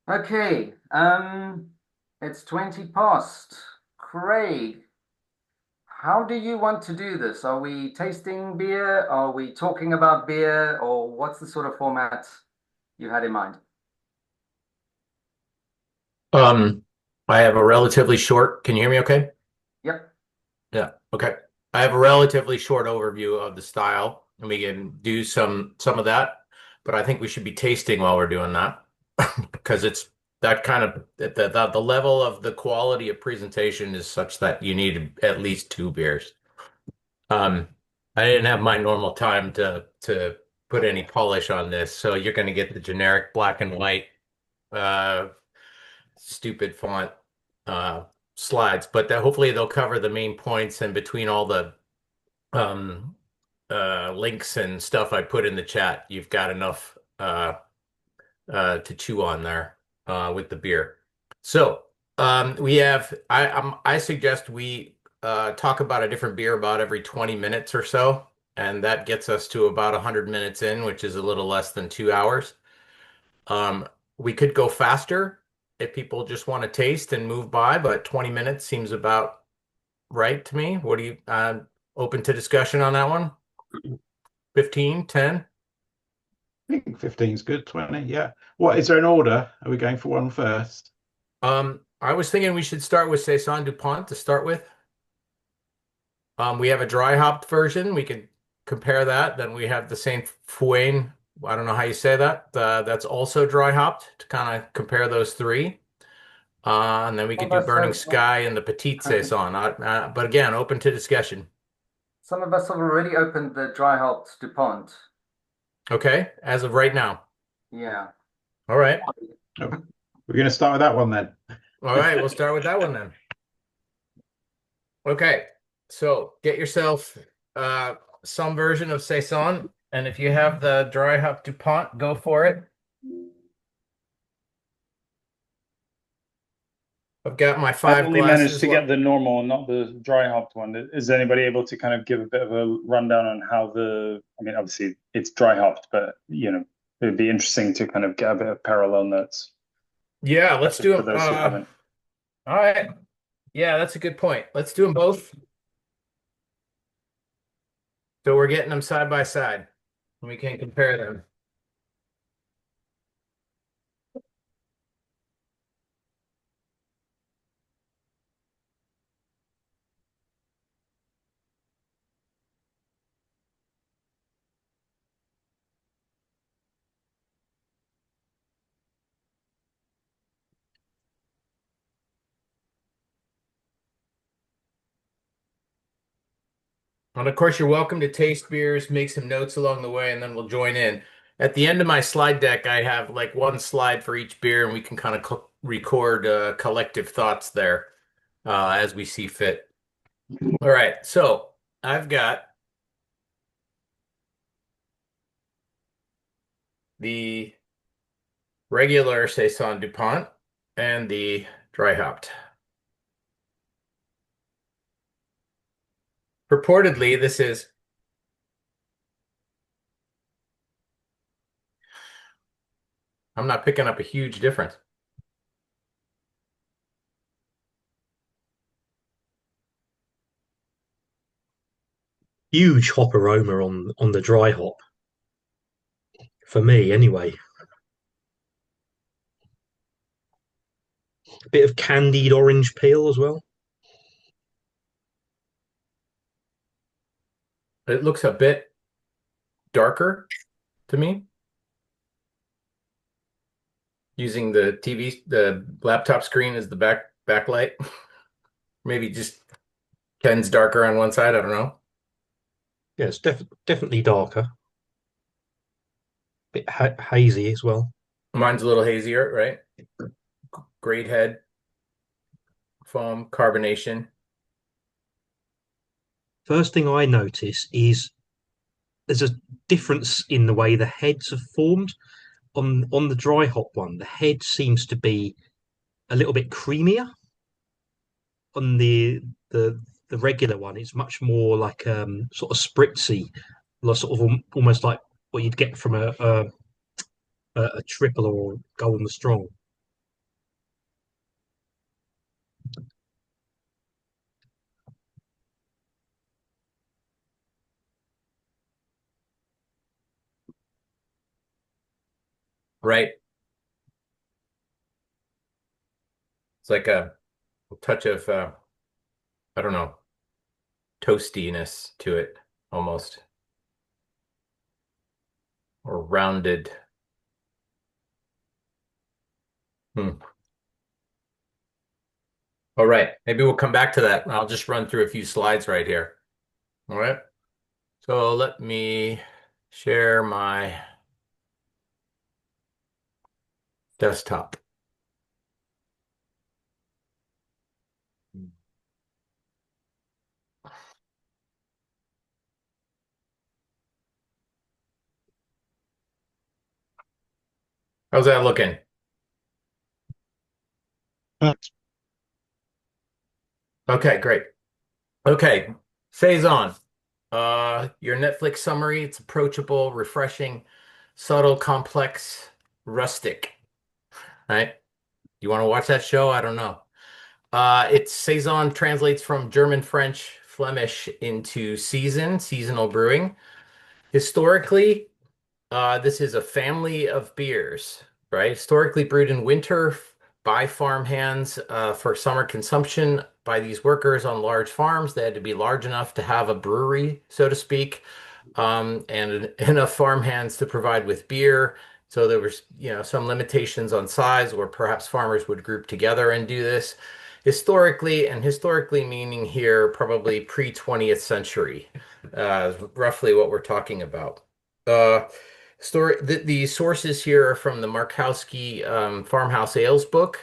Okay, it's 20 past. Craig, how do you want to do this? Are we tasting beer? Are we talking about beer? Or what's the sort of format you had in mind? Um, I have a relatively short, can you hear me okay? Yep. Yeah, okay. I have a relatively short overview of the style, and we can do some of that, but I think we should be tasting while we're doing that because it's that kind of the level of the quality of presentation is such that you need at least two beers. Um, I didn't have my normal time to put any polish on this, so you're going to get the generic black and white uh stupid font uh, slides, but that hopefully they'll cover the main points and between all the um, links and stuff I put in the chat, you've got enough to chew on there with the beer. So we have I suggest we talk about a different beer about every 20 minutes or so, and that gets us to about 100 minutes in, which is a little less than 2 hours. Um, we could go faster if people just want to taste and move by, but 20 minutes seems about right to me. What do you, open to discussion on that one? 15, 10? I think 15 is good. 20, yeah. What is there an order? Are we going for one first? I was thinking we should start with Saison DuPont to start with. We have a dry hopped version. We could compare that. Then we have the Saint Fouin. I don't know how you say that. That's also dry hopped to kind of compare those three. And then we Some could of do us Burning have Sky and the Petite Saison. But again, open to discussion. some of us have already opened the dry hopped DuPont. Okay, as of right now. Yeah. All right. Oh, we're going to start with that one then. All right, we'll start with that one then. Okay, so get yourself uh some version of Saison, and if you have the dry hop DuPont, go for it. I've got my I've five only managed glasses. to get the normal, not the dry hopped one. Is anybody able to kind of give a bit of a rundown on how I mean, obviously it's dry hopped, but it'd be interesting to kind of get a bit of parallel notes Yeah, let's do for them. those who haven't. All right. Yeah, that's a good point. Let's do them both. So we're getting them side by side. We can compare them. And of course, you're welcome to taste beers, make some notes along the way, and then we'll join in. At the end of my slide deck, I have like one slide for each beer, and we can kind of record collective thoughts there as we see fit. All right, so I've got the regular Saison DuPont and the dry hopped. Purportedly, this is I'm not picking up a huge difference. Huge hop aroma on the dry hop for me anyway. A bit of candied orange peel as well. It looks a bit darker to me using the the laptop screen as the backlight. Maybe just Ken's darker on one side. I don't know. Yeah, it's definitely darker. Bit hazy as well. Mine's a little hazier, right? Great head, foam, carbonation. First thing I notice is there's a difference in the way the heads have formed. On the dry hop one, the head seems to be a little bit creamier. On the regular one, it's much more like sort of spritzy, like sort of almost like what you'd get from a triple or golden strong. right? It's like a touch of I don't know, toastiness to it almost, or rounded. Hmm. All right, maybe we'll come back to that. I'll just run through a few slides right here. All right. So let me share my desktop. How's that looking? Okay, great. Okay, Saison. Your Netflix summary, it's approachable, refreshing, subtle, complex, rustic. Right? You want to watch that show? I don't know. It's Saison translates from German, French, Flemish into seasonal brewing. Historically, this is a family of beers, right? Historically brewed in winter by farm hands for summer consumption by these workers on large farms. They had to be large enough to have a brewery, so to speak, and enough farm hands to provide with beer. So there was, some limitations on size, or perhaps farmers would group together and do this. Historically meaning here probably pre-20th century, roughly what we're talking about. Uh, the sources here are from the Markowski Farmhouse Ales book,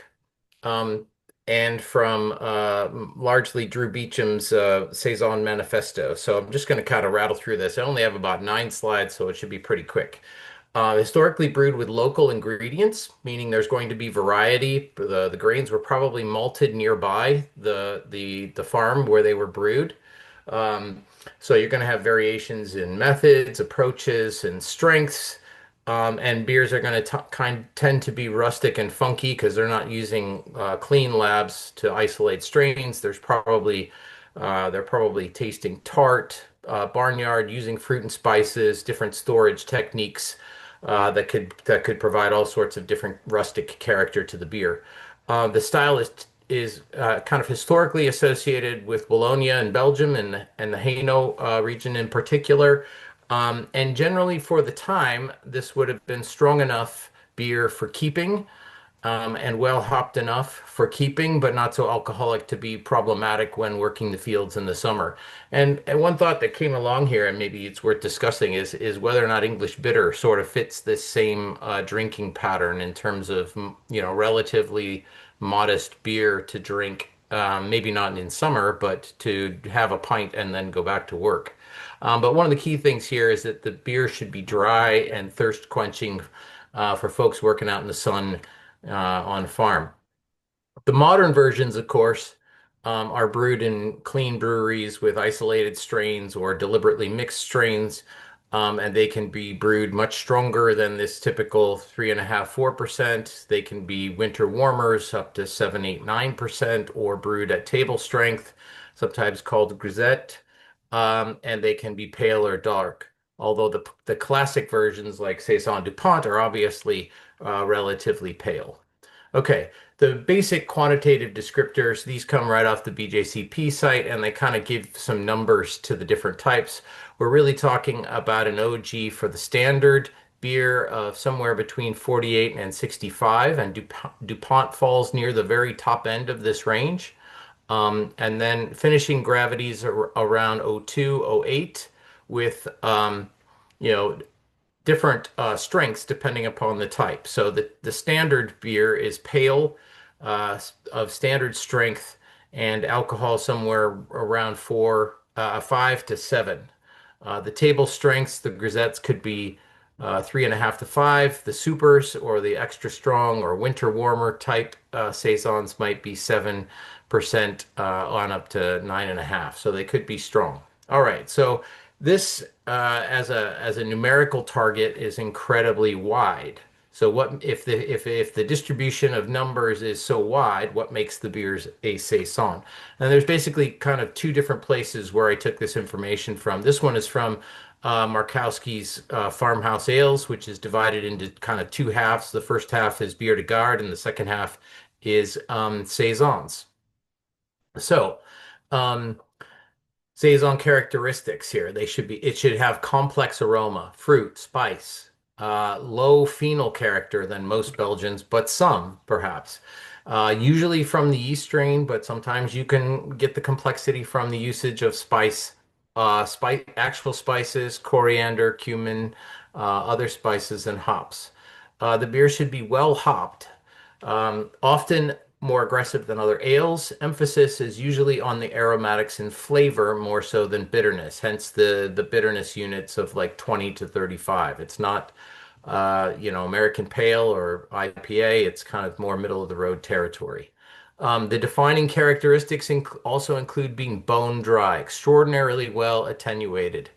um, and from largely Drew Beecham's Saison Manifesto. So I'm just going to kind of rattle through this. I only have about 9 slides, so it should be pretty quick. Historically brewed with local ingredients, meaning there's going to be variety. The grains were probably malted nearby the farm where they were brewed. Um, so you're going to have variations in methods, approaches, and strengths. And beers are going to tend to be rustic and funky because they're not using clean labs to isolate strains. They're probably tasting tart, barnyard, using fruit and spices, different storage techniques that could provide all sorts of different rustic character to the beer. The style is kind of historically associated with Bologna in Belgium and the Hainaut region in particular. And generally for the time, this would have been strong enough beer for keeping, and well hopped enough for keeping, but not so alcoholic to be problematic when working the fields in the summer. And one thought that came along here, and maybe it's worth discussing, is whether or not English bitter sort of fits this same drinking pattern in terms of relatively modest beer to drink, maybe not in summer, but to have a pint and then go back to work. But one of the key things here is that the beer should be dry and thirst quenching for folks working out in the sun on farm. The modern versions, of course, are brewed in clean breweries with isolated strains or deliberately mixed strains, and they can be brewed much stronger than this typical 3.5, 4%. They can be winter warmers up to 7, 8, 9%, or brewed at table strength, sometimes called grisette, and they can be pale or dark. Although the classic versions like Saison DuPont are obviously relatively pale. Okay, the basic quantitative descriptors, these come right off the BJCP site and they kind of give some numbers to the different types. We're really talking about an OG for the standard beer of somewhere between 48 and 65, and DuPont falls near the very top end of this range. And then finishing gravities are around 02, 08 with, you know, different strengths depending upon the type. So the standard beer is pale, of standard strength, and alcohol somewhere around 5 to 7. The table strengths, the grisettes could be 3.5 to 5. The supers or the extra strong or winter warmer type saisons might be 7% on up to 9.5. So they could be strong. All right, so this as a numerical target is incredibly wide. So what if the distribution of numbers is so wide, what makes the beers a saison? And there's basically kind of two different places where I took this information from. This one is from Markowski's Farmhouse Ales, which is divided into kind of two halves. The first half is Bière de Garde, and the second half is Saisons. So, um, Saison characteristics here. It should have complex aroma, fruit, spice, low phenol character than most Belgians, but some perhaps. Usually from the yeast strain, but sometimes you can get the complexity from the usage of actual spices, coriander, cumin, other spices, and hops. The beer should be well hopped, often more aggressive than other ales. Emphasis is usually on the aromatics and flavor more so than bitterness, hence the bitterness units of like 20 to 35. It's not American Pale or IPA. It's kind of more middle of the road territory. The defining characteristics also include being bone dry, extraordinarily well attenuated,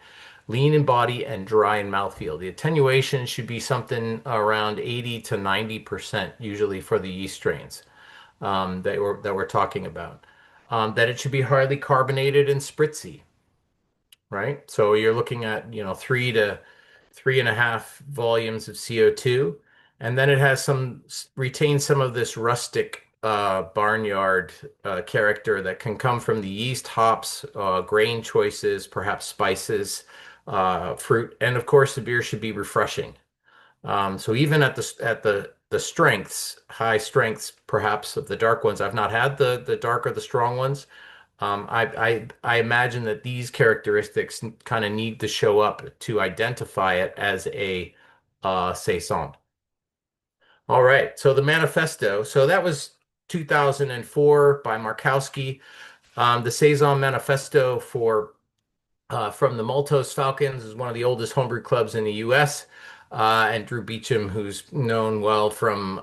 lean in body, and dry in mouthfeel. The attenuation should be something around 80 to 90%, usually for the yeast strains that we're talking about. That it should be highly carbonated and spritzy, right? So you're looking at, 3 to 3.5 volumes of CO2, and then it has retains some of this rustic barnyard character that can come from the yeast, hops, grain choices, perhaps spices, fruit, and of course the beer should be refreshing. So even at the strengths, high strengths perhaps of the dark ones, I've not had the dark or the strong ones. I imagine that these characteristics kind of need to show up to identify it as a saison. All right, so the manifesto. So that was 2004 by Markowski. The Saison Manifesto from the Maltose Falcons is one of the oldest homebrew clubs in the U.S. And Drew Beecham, who's known well from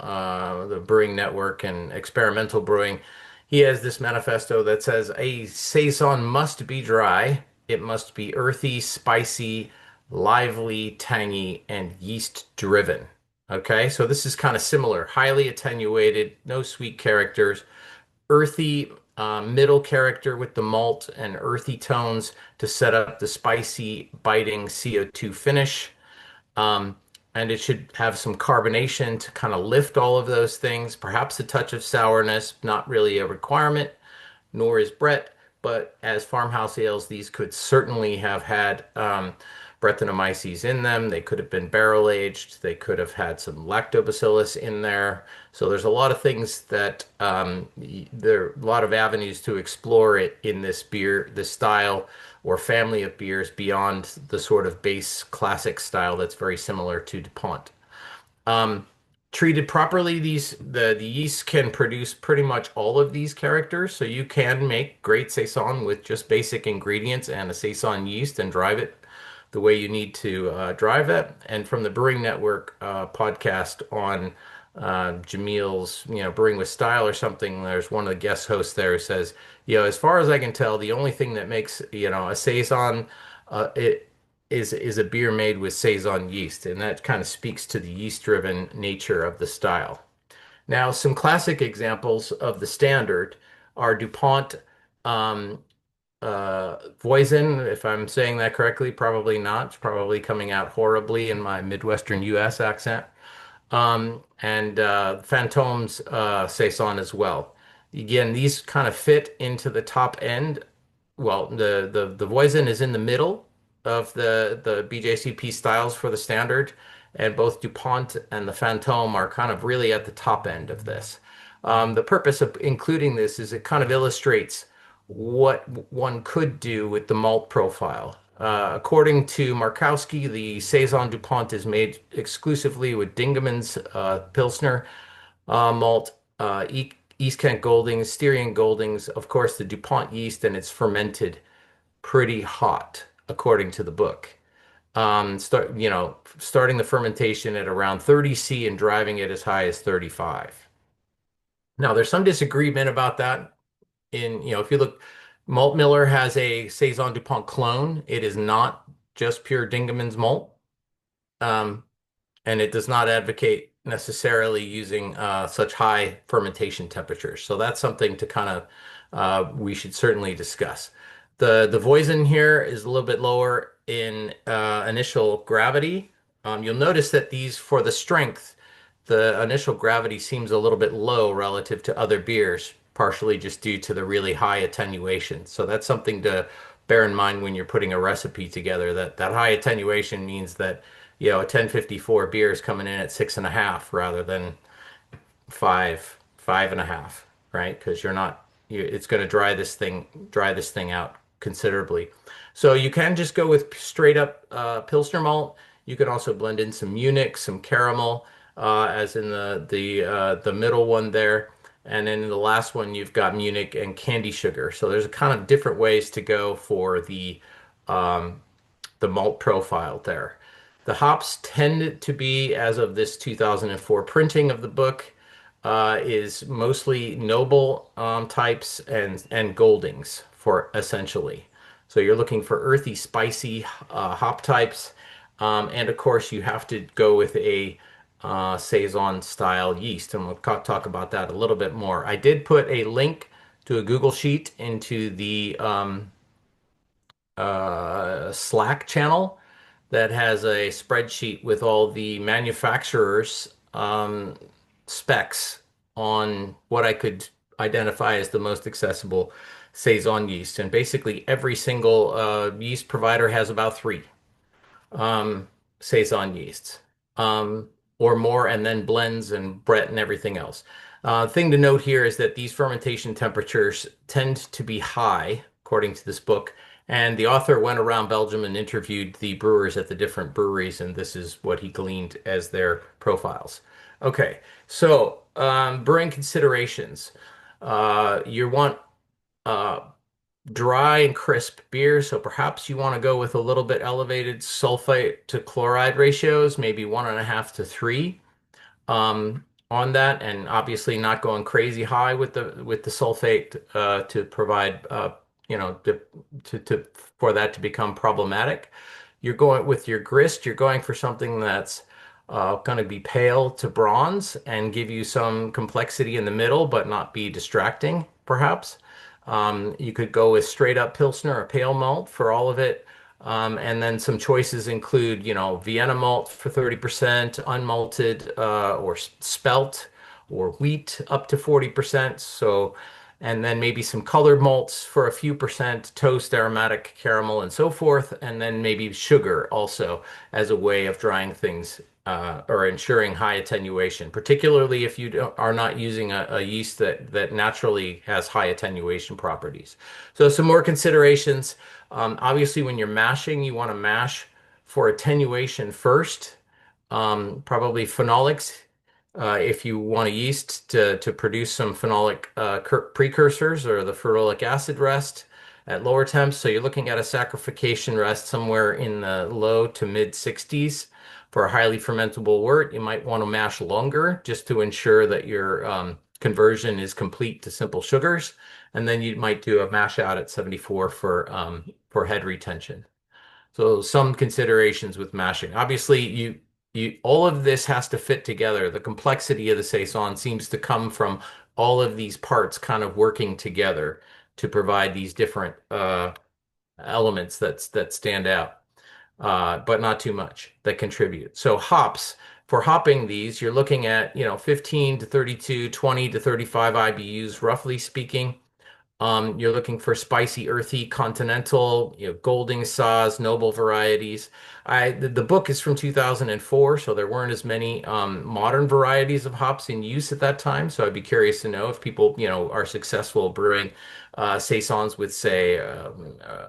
the Brewing Network and experimental brewing, he has this manifesto that says a saison must be dry. It must be earthy, spicy, lively, tangy, and yeast driven. Okay, so this is kind of similar, highly attenuated, no sweet characters, earthy middle character with the malt and earthy tones to set up the spicy, biting CO2 finish. Um, and it should have some carbonation to kind of lift all of those things, perhaps a touch of sourness, not really a requirement, nor is Brett. But as farmhouse ales, these could certainly have had Brettanomyces in them. They could have been barrel aged. They could have had some lactobacillus in there. So there's a lot of things that there are a lot of avenues to explore it in this beer, this style or family of beers beyond the sort of base classic style that's very similar to DuPont. Um, Treated properly, the yeast can produce pretty much all of these characters, so you can make great saison with just basic ingredients and a saison yeast and drive it the way you need to drive it. And from the Brewing Network podcast on Jamil's, Brewing with Style or something, there's one of the guest hosts there who says, as far as I can tell, the only thing that makes, a saison, it is a beer made with saison yeast, and that kind of speaks to the yeast-driven nature of the style. Now, some classic examples of the standard are DuPont Voisin, if I'm saying that correctly, probably not. It's probably coming out horribly in my Midwestern US accent. And Phantoms Saison as well. Again, these kind of fit into the top end. Well, the Voisin is in the middle of the BJCP styles for the standard, and both DuPont and the Fantôme are kind of really at the top end of this. The purpose of including this is it kind of illustrates what one could do with the malt profile. According to Markowski, the Saison DuPont is made exclusively with Dingemann's Pilsner malt, East Kent Goldings, Styrian Goldings, of course, the DuPont yeast, and it's fermented pretty hot, according to the book. Starting the fermentation at around 30 C and driving it as high as 35. Now, there's some disagreement about that. If you look, Malt Miller has a Saison DuPont clone. It is not just pure Dingemann's malt. And it does not advocate necessarily using such high fermentation temperatures. So that's something to kind of we should certainly discuss. The Voisin here is a little bit lower in initial gravity. You'll notice that these, for the strength, the initial gravity seems a little bit low relative to other beers, partially just due to the really high attenuation. So that's something to bear in mind when you're putting a recipe together, that that high attenuation means that, you know, a 1054 beer is coming in at 6.5 rather than five and a half, right? Because it's going to dry this thing out considerably. So you can just go with straight up Pilsner malt. You can also blend in some Munich, some caramel, as in the middle one there. And then in the last one, you've got Munich and candy sugar. So there's a kind of different ways to go for um, the malt profile there. The hops tend to be, as of this 2004 printing of the book, is mostly noble types and Goldings for essentially. So you're looking for earthy, spicy hop types, and of course you have to go with a Saison style yeast, and we'll talk about that a little bit more. I did put a link to a Google Sheet into the Slack channel that has a spreadsheet with all the manufacturers' specs on what I could identify as the most accessible Saison yeast. And basically, every single yeast provider has about three Saison yeasts or more, and then blends and Brett and everything else. Thing to note here is that these fermentation temperatures tend to be high, according to this book. And the author went around Belgium and interviewed the brewers at the different breweries, and this is what he gleaned as their profiles. Okay, so brewing considerations. You want uh, dry and crisp beer, so perhaps you want to go with a little bit elevated sulfite to chloride ratios, maybe 1.5 to 3 on that, and obviously not going crazy high with the sulfate to provide you know to for that to become problematic. You're going with your grist, you're going for something that's going to be pale to bronze and give you some complexity in the middle, but not be distracting, perhaps. You could go with straight up Pilsner or pale malt for all of it. And then some choices include, you know, Vienna malt for 30%, unmalted or spelt or wheat up to 40%. So, and then maybe some colored malts for a few percent, toast, aromatic caramel, and so forth. And then maybe sugar also as a way of drying things or ensuring high attenuation, particularly if you are not using a yeast that naturally has high attenuation properties. So some more considerations. Obviously, when you're mashing, you want to mash for attenuation first, probably phenolics. If you want a yeast to produce some phenolic precursors or the ferulic acid rest at lower temps. So you're looking at a saccharification rest somewhere in the low to mid 60s for a highly fermentable wort. You might want to mash longer just to ensure that your conversion is complete to simple sugars. And then you might do a mash out at 74 for head retention. So some considerations with mashing. Obviously, you all of this has to fit together. The complexity of the Saison seems to come from all of these parts kind of working together to provide these different elements that stand out, but not too much that contribute. So hops, for hopping these, you're looking at, you know, 15 to 32, 20 to 35 IBUs, roughly speaking. You're looking for spicy, earthy, continental, you know, Golding saws, noble varieties. The book is from 2004, so there weren't as many modern varieties of hops in use at that time. So I'd be curious to know if people, you know, are successful brewing saisons with, say,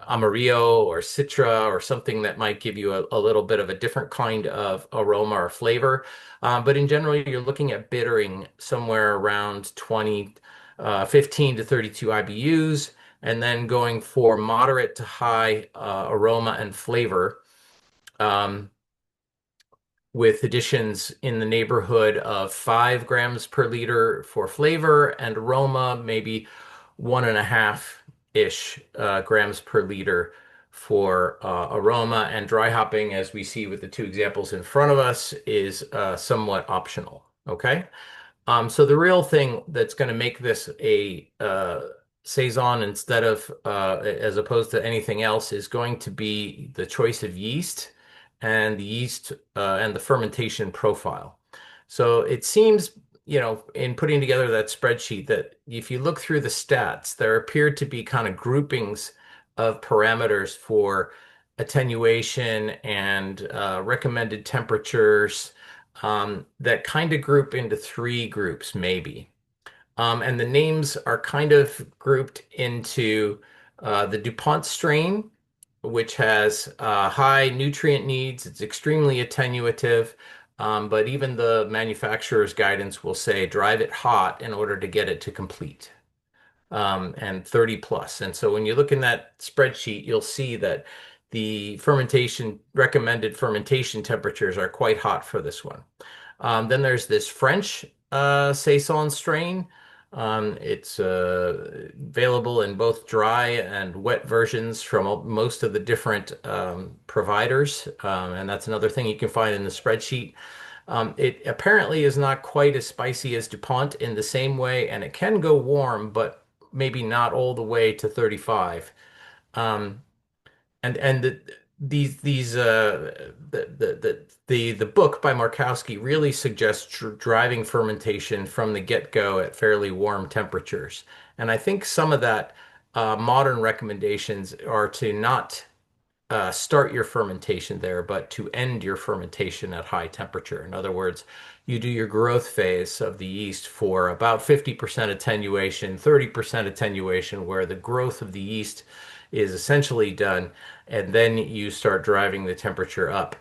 Amarillo or Citra or something that might give you a little bit of a different kind of aroma or flavor. But in general, you're looking at bittering somewhere around 15 to 32 IBUs, and then going for moderate to high aroma and flavor with additions in the neighborhood of 5 grams per liter for flavor and aroma, maybe 1.5-ish grams per liter for aroma. And dry hopping, as we see with the two examples in front of us, is somewhat optional. Okay. So the real thing that's going to make this a Saison instead of as opposed to anything else is going to be the choice of yeast and the yeast and the fermentation profile. So it seems, in putting together that spreadsheet, that if you look through the stats, there appeared to be kind of groupings of parameters for attenuation and recommended temperatures that kind of group into three groups, maybe. And the names are kind of grouped into the DuPont strain, which has high nutrient needs. It's extremely attenuative, but even the manufacturer's guidance will say drive it hot in order to get it to complete, and 30 plus. And so when you look in that spreadsheet, you'll see that the recommended fermentation temperatures are quite hot for this one. Then there's this French Saison strain. It's available in both dry and wet versions from most of the different providers. And that's another thing you can find in the spreadsheet. It apparently is not quite as spicy as DuPont in the same way, and it can go warm, but maybe not all the way to 35. Um, and these the book by Markowski really suggests driving fermentation from the get-go at fairly warm temperatures. And I think some of that modern recommendations are to not start your fermentation there, but to end your fermentation at high temperature. In other words, you do your growth phase of the yeast for about 50% attenuation, 30% attenuation, where the growth of the yeast is essentially done, and then you start driving the temperature up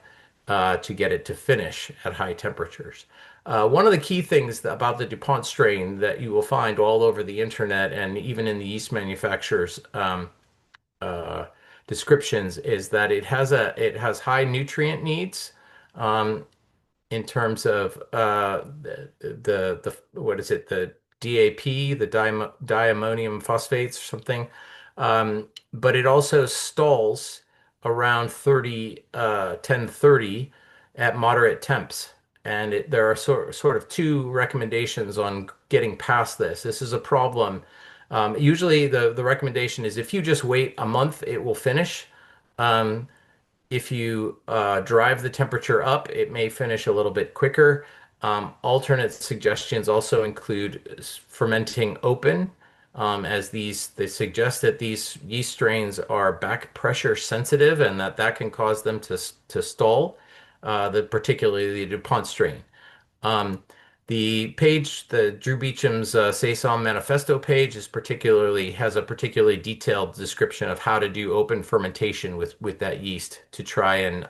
to get it to finish at high temperatures. One of the key things about the DuPont strain that you will find all over the internet and even in the yeast manufacturers' uh, descriptions is that it has high nutrient needs um, in terms of the what is it, the DAP, the diammonium phosphates or something, but it also stalls around 1030 at moderate temps. And there are sort of two recommendations on getting past this. This is a problem. Usually the recommendation is if you just wait a month, it will finish. Um, if you drive the temperature up, it may finish a little bit quicker. Alternate suggestions also include fermenting open, as they suggest that these yeast strains are back pressure sensitive and that can cause them to stall, particularly the DuPont strain. Um, the Drew Beecham's Saison Manifesto page has a particularly detailed description of how to do open fermentation with that yeast to try and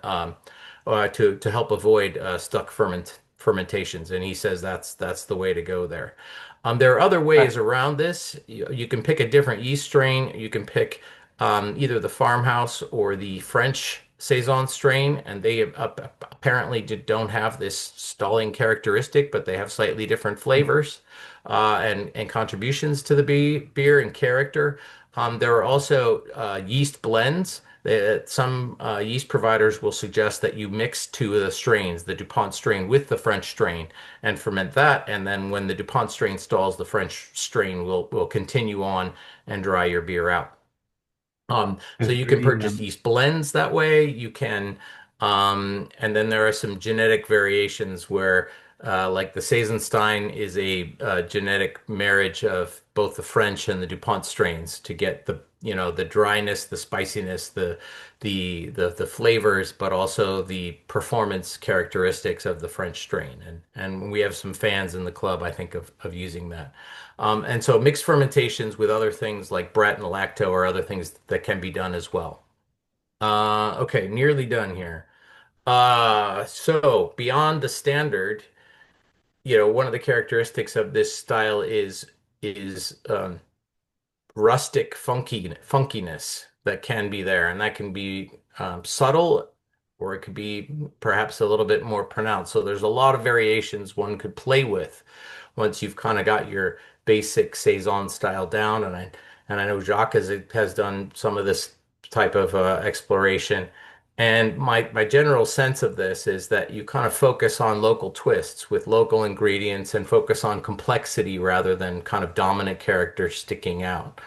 to help avoid stuck fermentations. And he says that's the way to go there. There are other ways around this. You can pick a different yeast strain. You can pick either the farmhouse or the French Saison strain, and they apparently don't have this stalling characteristic, but they have slightly different flavors and contributions to the beer and character. There are also yeast blends. Some yeast providers will suggest that you mix two of the strains, the DuPont strain with the French strain, and ferment that. And then when the DuPont strain stalls, the French strain will continue on and dry your beer out. So you can purchase yeast blends that way. And then there are some genetic variations where, like the Saisonstein is a genetic marriage of both the French and the DuPont strains to get the dryness, the spiciness, the flavors, but also the performance characteristics of the French strain. And we have some fans in the club, I think, of using that. And so mixed fermentations with other things like Brett and lacto are other things that can be done as well. Okay, nearly done here. So beyond the standard, one of the characteristics of this style is rustic funkiness that can be there, and that can be subtle, or it could be perhaps a little bit more pronounced. So there's a lot of variations one could play with once you've kind of got your basic Saison style down. And I know Jacques has done some of this type of exploration. And my general sense of this is that you kind of focus on local twists with local ingredients and focus on complexity rather than kind of dominant characters sticking out.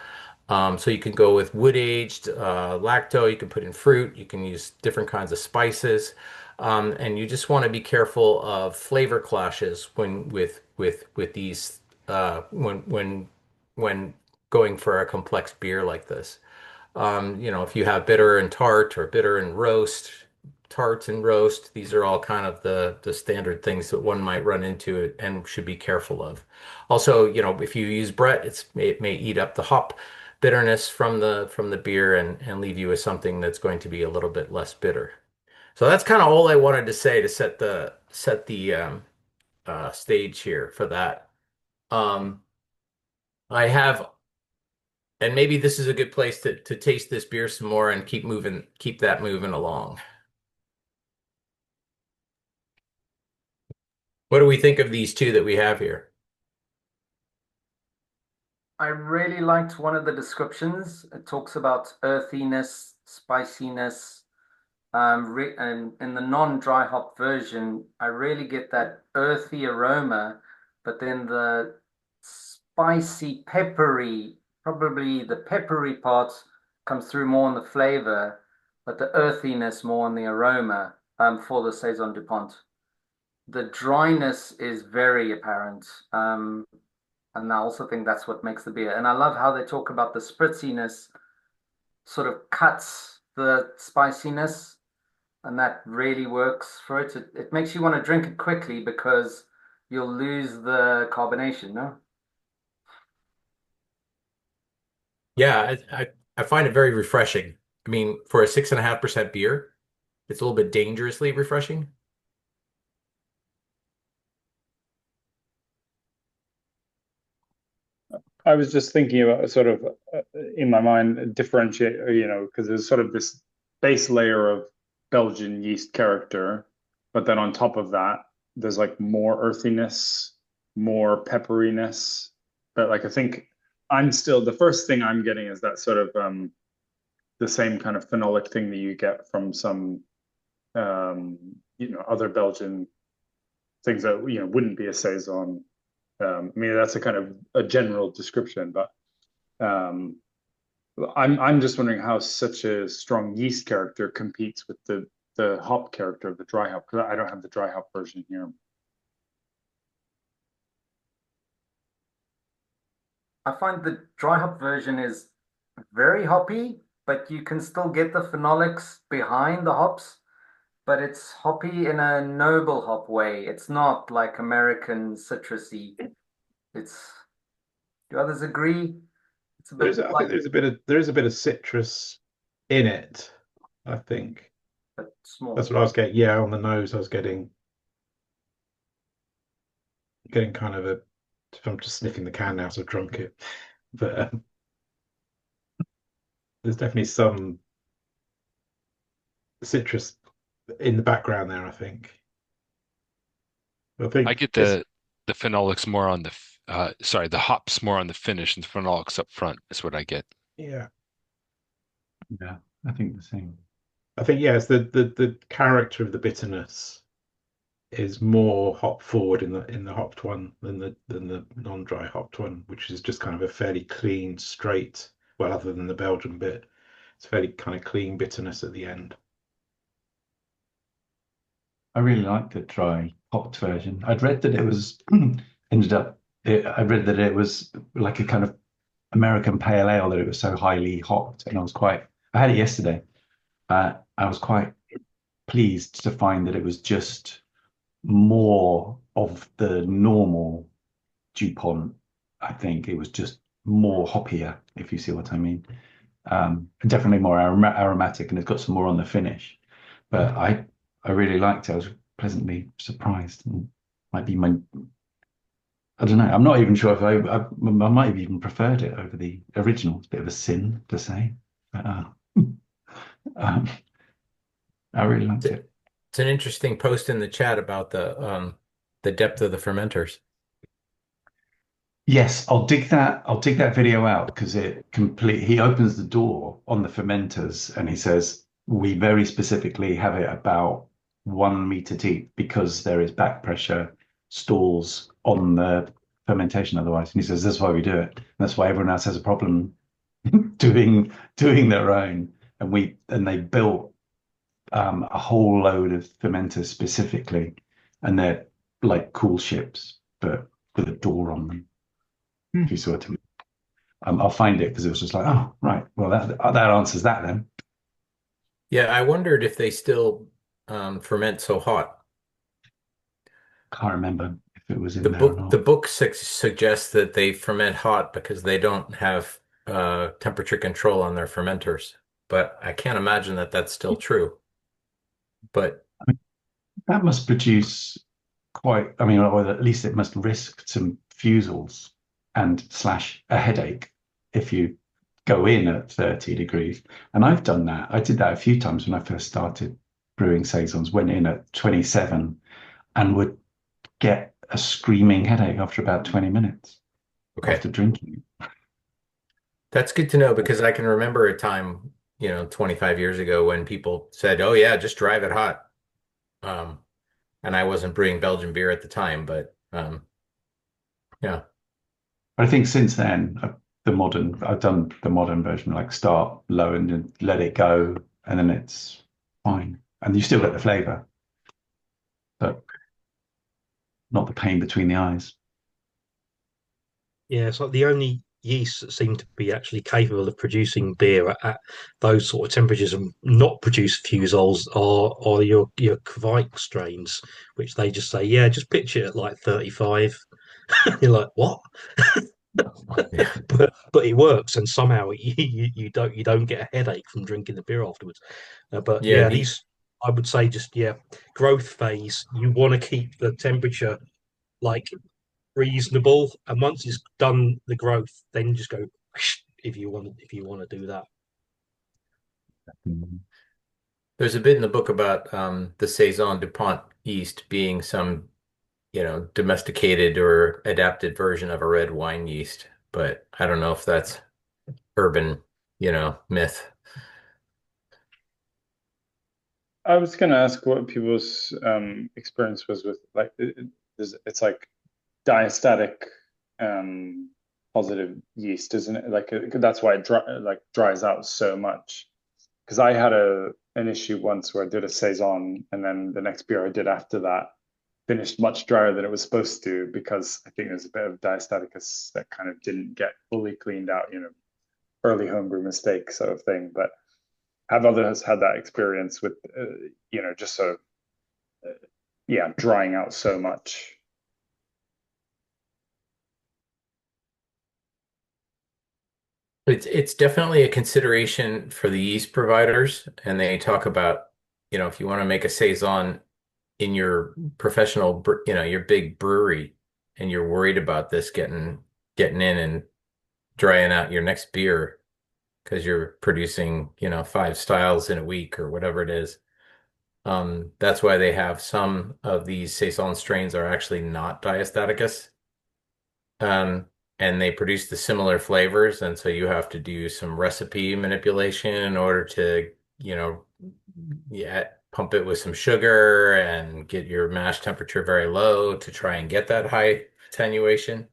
So you can go with wood aged, lacto. You can put in fruit. You can use different kinds of spices, and you just want to be careful of flavor clashes when with these when going for a complex beer like this. If you have bitter and tart or bitter and roast, tart and roast, these are all kind of the standard things that one might run into and should be careful of. Also, if you use Brett, it may eat up the hop bitterness from the beer and leave you with something that's going to be a little bit less bitter. So that's kind of all I wanted to say to set the stage here for that. Um, I have And maybe this is a good place to taste this beer some more and keep that moving along. What do we think of these two that we have here? I really liked one of the descriptions. It talks about earthiness, spiciness, and in the non-dry hop version, I really get that earthy aroma, but then the spicy, peppery, probably the peppery part comes through more in the flavor, but the earthiness more in the aroma, for the Saison DuPont. The dryness is very apparent. And I also think that's what makes the beer. And I love how they talk about the spritziness sort of cuts the spiciness, and that really works for it. It makes you want to drink it quickly because you'll lose the carbonation, no? Yeah, I find it very refreshing. I mean, for a 6.5% beer, it's a little bit dangerously refreshing. I was just thinking about sort of in my mind differentiate, because there's sort of this base layer of Belgian yeast character, but then on top of that, there's like more earthiness, more pepperiness. But like I think I'm still the first thing I'm getting is that sort of the same kind of phenolic thing that you get from some other Belgian things that wouldn't be a saison. I mean, that's a kind of a general description, but I'm just wondering how such a strong yeast character competes with the hop character of the dry hop, because I don't have the dry hop version here. I find the dry hop version is very hoppy, but you can still get the phenolics behind the hops, but it's hoppy in a noble hop way. It's not like American citrusy. It's, do others agree? It's a bit I think like, there is a bit of citrus in it. I think but that's small. what I was getting. Yeah, on the nose, I was getting kind of a. I'm just sniffing the can now, so I've drunk it. But there's definitely some citrus in the background there, I think. I I think get it's the phenolics more on sorry, the hops more on the finish and the phenolics up front is what I get. yeah, yeah. I think the same. I think yeah, it's the character of the bitterness is more hop forward in the hopped one than the non-dry hopped one, which is just kind of a fairly clean, straight. Well, other than the Belgian bit, it's fairly kind of clean bitterness at the end. I really liked the dry hopped version. I'd read that it was I read that it was like a kind of American pale ale, that it was so highly hopped, and I had it yesterday. I was quite pleased to find that it was just more of the normal DuPont. I think it was just more hoppier, if you see what I mean. Definitely more aromatic, and it's got some more on the finish. But I really liked it. I was pleasantly surprised. And might be I don't know. I'm not even sure if I might have even preferred it over the original. It's a bit of a sin to say, but um, I really liked it. It's an interesting post in the chat about the depth of the fermenters. Yes, I'll dig that. I'll dig that video out because he opens the door on the fermenters and he says we very specifically have it about 1 meter deep because there is back pressure stalls on the fermentation otherwise. And he says that's why we do it. That's why everyone else has a problem doing their own, and they built a whole load of fermenters specifically, and they're like cool ships, but with a door on them. If you saw it, I'll find it because it was just like, oh right, well that answers that then. Yeah, I wondered if they still ferment so hot. Can't remember if it was The in there or book the not. book suggests that they ferment hot because they don't have temperature control on their fermenters. But I can't imagine that that's still true. But I mean, that must produce quite. I mean, or at least it must risk some fusels and slash a headache if you go in at 30 degrees. And I've done that. I did that a few times when I first started brewing saisons. Went in at 27 and would get a screaming headache after about 20 minutes okay, after drinking. that's good to know because I can remember a time, 25 years ago when people said, "Oh yeah, just drive it hot." Um, and I wasn't brewing Belgian beer at the time, but yeah. But I think since then, I've done the modern version, like start low and then let it go, and then it's fine. And you still get the flavor, but not the pain between the eyes. Yeah, it's like the only yeasts that seem to be actually capable of producing beer at those sort of temperatures and not produce fusols are your Kvike strains, which they just say, yeah, just pitch it at like 35. You're like, what? Yeah. But it works, and somehow you don't get a headache from drinking the beer afterwards. But Yeah, yeah, the these I would say just yeah, growth phase. You want to keep the temperature like reasonable, and once it's done the growth, then just go if you want to do that. Mm. there's a bit in the book about the Saison DuPont yeast being some, domesticated or adapted version of a red wine yeast, but I don't know if that's urban, myth. I was going to ask what people's experience was with like it's like diastatic positive yeast, isn't it? Like that's why it dries out so much. Because I had an issue once where I did a saison, and then the next beer I did after that finished much drier than it was supposed to because I think there's a bit of diastaticus that kind of didn't get fully cleaned out. Early homebrew mistake sort of thing. But have others had that experience with just sort of yeah, drying out so much? It's definitely a consideration for the yeast providers, and they talk about, if you want to make a saison in your professional, your big brewery, and you're worried about this getting in and drying out your next beer because you're producing, 5 styles in a week or whatever it is. That's why they have some of these saison strains are actually not diastaticus. Um, and they produce the similar flavors, and so you have to do some recipe manipulation in order to, yeah, pump it with some sugar and get your mash temperature very low to try and get that high attenuation.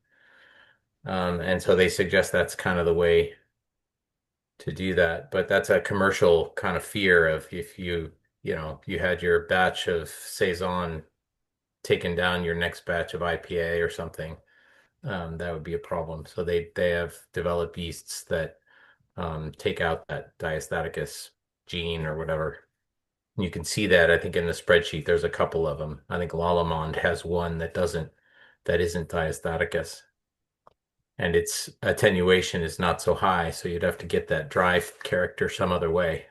And so they suggest that's kind of the way to do that. But that's a commercial kind of fear of if you had your batch of Saison taken down your next batch of IPA or something, that would be a problem. So they have developed yeasts that take out that diastaticus gene or whatever. You can see that, I think, in the spreadsheet. There's a couple of them. I think Lallemand has one that isn't diastaticus. And its attenuation is not so high, so you'd have to get that dry character some other way.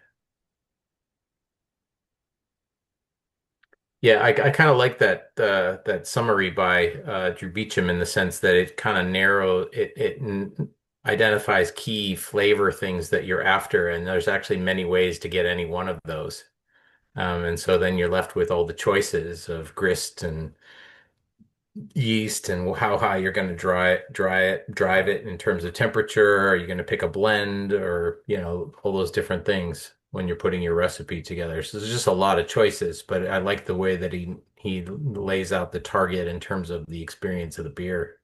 Yeah, I kind of like that summary by Drew Beecham in the sense that it kind of identifies key flavor things that you're after, and there's actually many ways to get any one of those. And so then you're left with all the choices of grist and yeast and how high you're going to drive it in terms of temperature. Are you going to pick a blend or, all those different things when you're putting your recipe together. So there's just a lot of choices, but I like the way that he lays out the target in terms of the experience of the beer.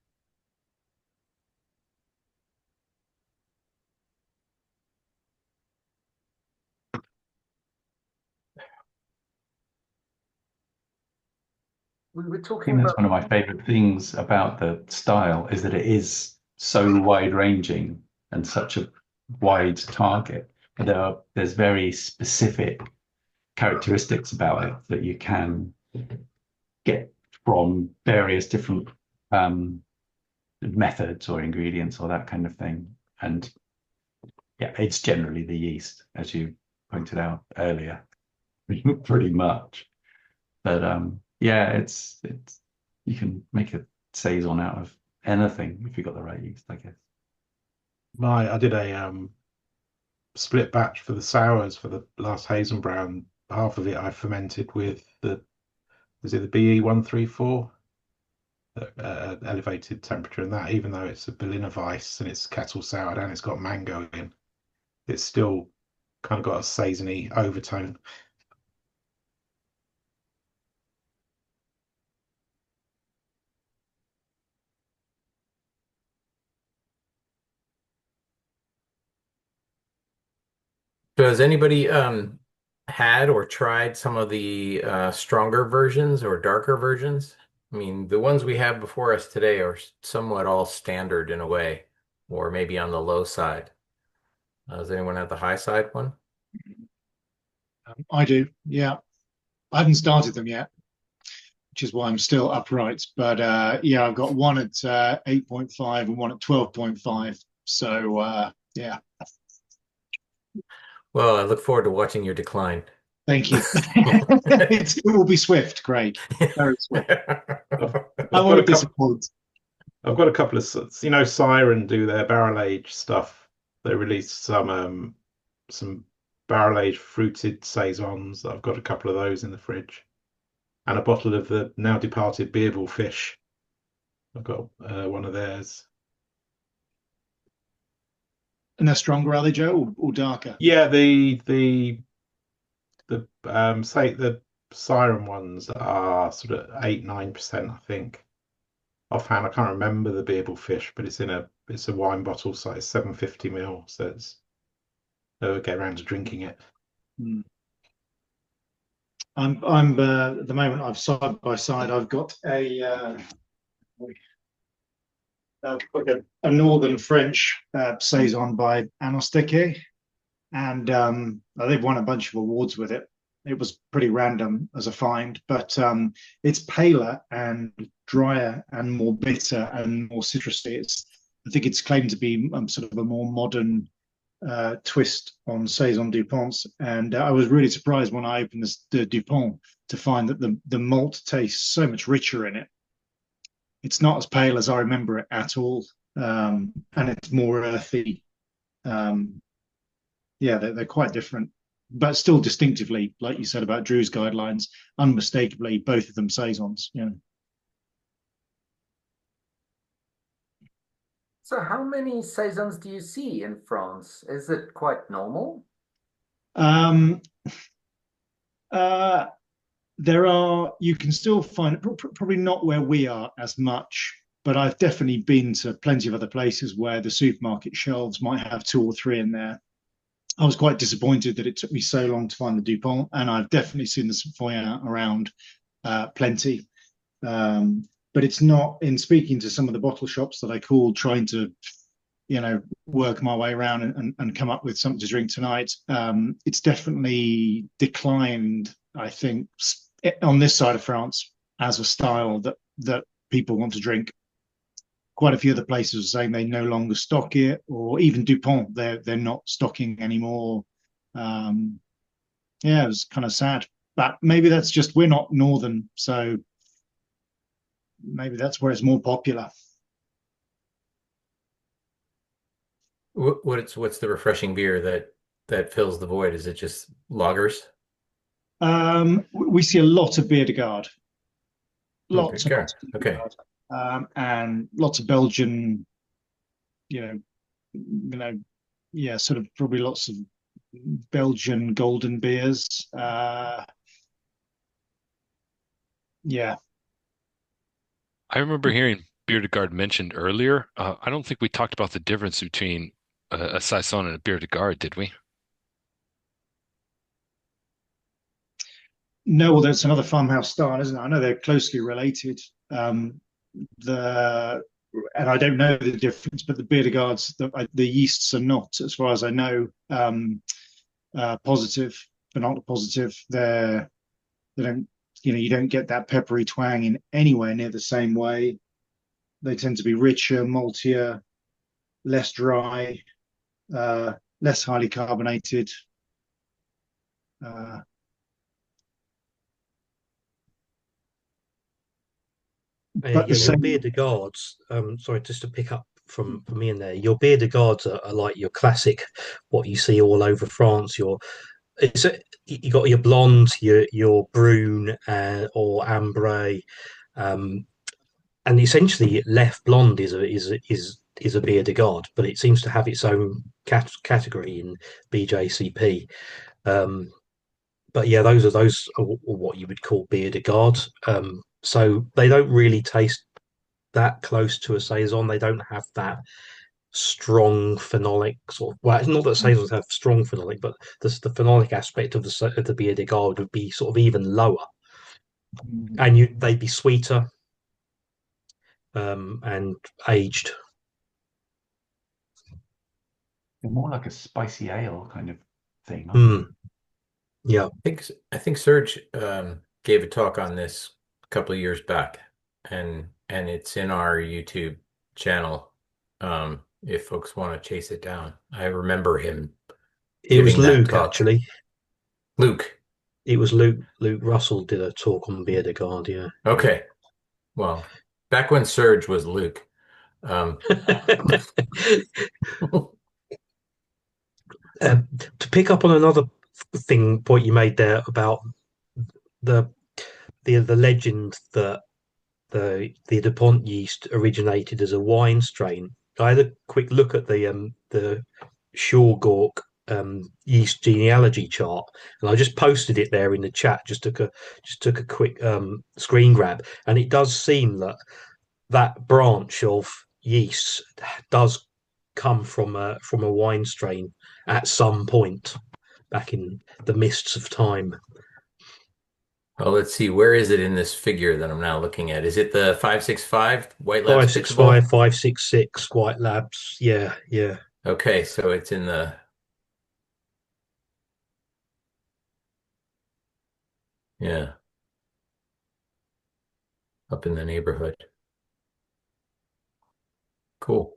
We were I talking think that's about. one of my favorite things about the style is that it is so wide ranging and such a wide target. There's very specific characteristics about it that you can get from various different um, methods or ingredients or that kind of thing. And yeah, it's generally the yeast, as you pointed out earlier, pretty much. But yeah, it's you can make a saison out of anything if you got the right yeast, I guess. I did a split batch for the sours for the last Hazen Brown. Half of it I fermented with the is it the BE 134 elevated temperature, and that even though it's a Berliner Weiss and it's kettle soured and it's got mango in, it's still kind of got a saisony overtone. So has anybody had or tried some of the stronger versions or darker versions? I mean, the ones we have before us today are somewhat all standard in a way, or maybe on the low side. Does anyone have the high side one? I do, yeah. I haven't started them yet, which is why I'm still upright. But yeah, I've got one at 8.5 and one at 12.5. So yeah, Well, I look forward to watching your decline. thank you. It will be swift, Craig. Very swift. I've, I I've got a won't couple. disappoint. I've got a couple of Siren do their barrel age stuff. They released some barrel aged fruited saisons. I've got a couple of those in the fridge, and a bottle of the now departed Beardall Fish. I've got one of theirs. And they're stronger, are they, Joe, or darker? Yeah, the say the Siren ones are sort of 8-9%, I think. Offhand, I can't remember the Beardall Fish, but it's a wine bottle size 750 ml, so it's never get around to drinking it. Hmm. I'm at the moment I've side by side. I've got a northern French saison by Agnor, and they've won a bunch of awards with it. It was pretty random as a find, but it's paler and drier and more bitter and more citrusy. I think it's claimed to be sort of a more modern twist on Saison Dupont. And I was really surprised when I opened the Dupont to find that the malt tastes so much richer in it. It's not as pale as I remember it at all, and it's more earthy. Um, yeah, they're quite different, but still distinctively, like you said about Drew's guidelines, unmistakably both of them saisons. You know. So how many saisons do you see in France? Is it quite normal? Um, uh, there are you can still find probably not where we are as much, but I've definitely been to plenty of other places where the supermarket shelves might have two or three in there. I was quite disappointed that it took me so long to find the Dupont, and I've definitely seen the Savoy around plenty. But it's not, in speaking to some of the bottle shops that I called, trying to, work my way around and come up with something to drink tonight. It's definitely declined, I think, on this side of France as a style that people want to drink. Quite a few other places are saying they no longer stock it, or even Dupont, they're not stocking anymore. Yeah, it was kind of sad, but maybe that's just we're not northern, so maybe that's where it's more popular. What's the refreshing beer that fills the void? Is it just lagers? We see a lot of Bière de Garde, Okay, lots and sure. lots of Bière de Okay. Garde, and lots of Belgian, you know, yeah, sort of probably lots of Belgian golden beers. Yeah. I remember hearing Beer de Garde mentioned earlier. I don't think we talked about the difference between a Saison and a Beer de Garde, did we? No, well, that's another farmhouse style, isn't it? I know they're closely related. The and I don't know the difference, but the bearded guards, the yeasts are not, as far as I know, positive, phenolic positive. They don't, you don't get that peppery twang in anywhere near the same way. They tend to be richer, maltier, less dry, less highly carbonated. Uh, but the Yeah, your same. bearded guards. Sorry, just to pick up from me in there, your bearded guards are like your classic, what you see all over France. It's you got your blonde, your brune, or ambre, um, and essentially left blonde is a bearded guard, but it seems to have its own category in BJCP. Um, but yeah, those are what you would call bearded guards. So they don't really taste that close to a saison. They don't have that strong phenolic sort of. Well, it's not that saisons have strong phenolic, but the phenolic aspect of the bearded guard would be sort of even lower, and they'd be sweeter and aged. They're more like a spicy ale kind of thing, aren't Mm, yeah, I think Serge gave a talk on this a couple of years back, and it's in our YouTube channel. If folks want to chase it down, I remember him it was giving that Luke talk. actually. Luke. It was Luke. Luke Russell did a talk on bearded guard. Yeah. Okay. Well, back when Serge was Luke. To pick up on another point you made there about the the legend that the DuPont yeast originated as a wine strain. I had a quick look at the Shawgork yeast genealogy chart, and I just posted it there in the chat. Just took a quick screen grab, and it does seem that that branch of yeast does come from a wine strain at some point back in the mists of time. Oh, let's see. Where is it in this figure that I'm now looking at? Is it the 565 White Labs 565, fixable? 566 White Labs. Yeah, yeah. Okay, so it's in the yeah, up in the neighborhood. Cool.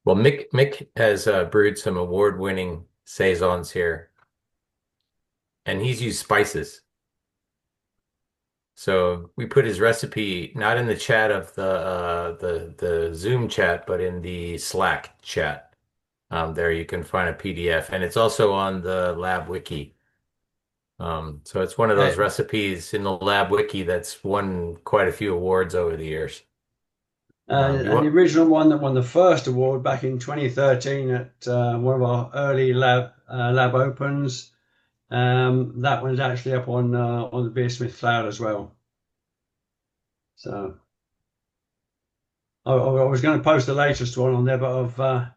Well, Mick has brewed some award-winning saisons here, and he's used spices. So we put his recipe not in the chat of the Zoom chat, but in the Slack chat. There you can find a PDF, and it's also on the lab wiki. So it's one of those recipes in the lab wiki that's won quite a few awards over the years. And the original one that won the first award back in 2013 at one of our early lab opens. That one's actually up on the Beersmith Cloud as well. So I was going to post the latest one on there, but I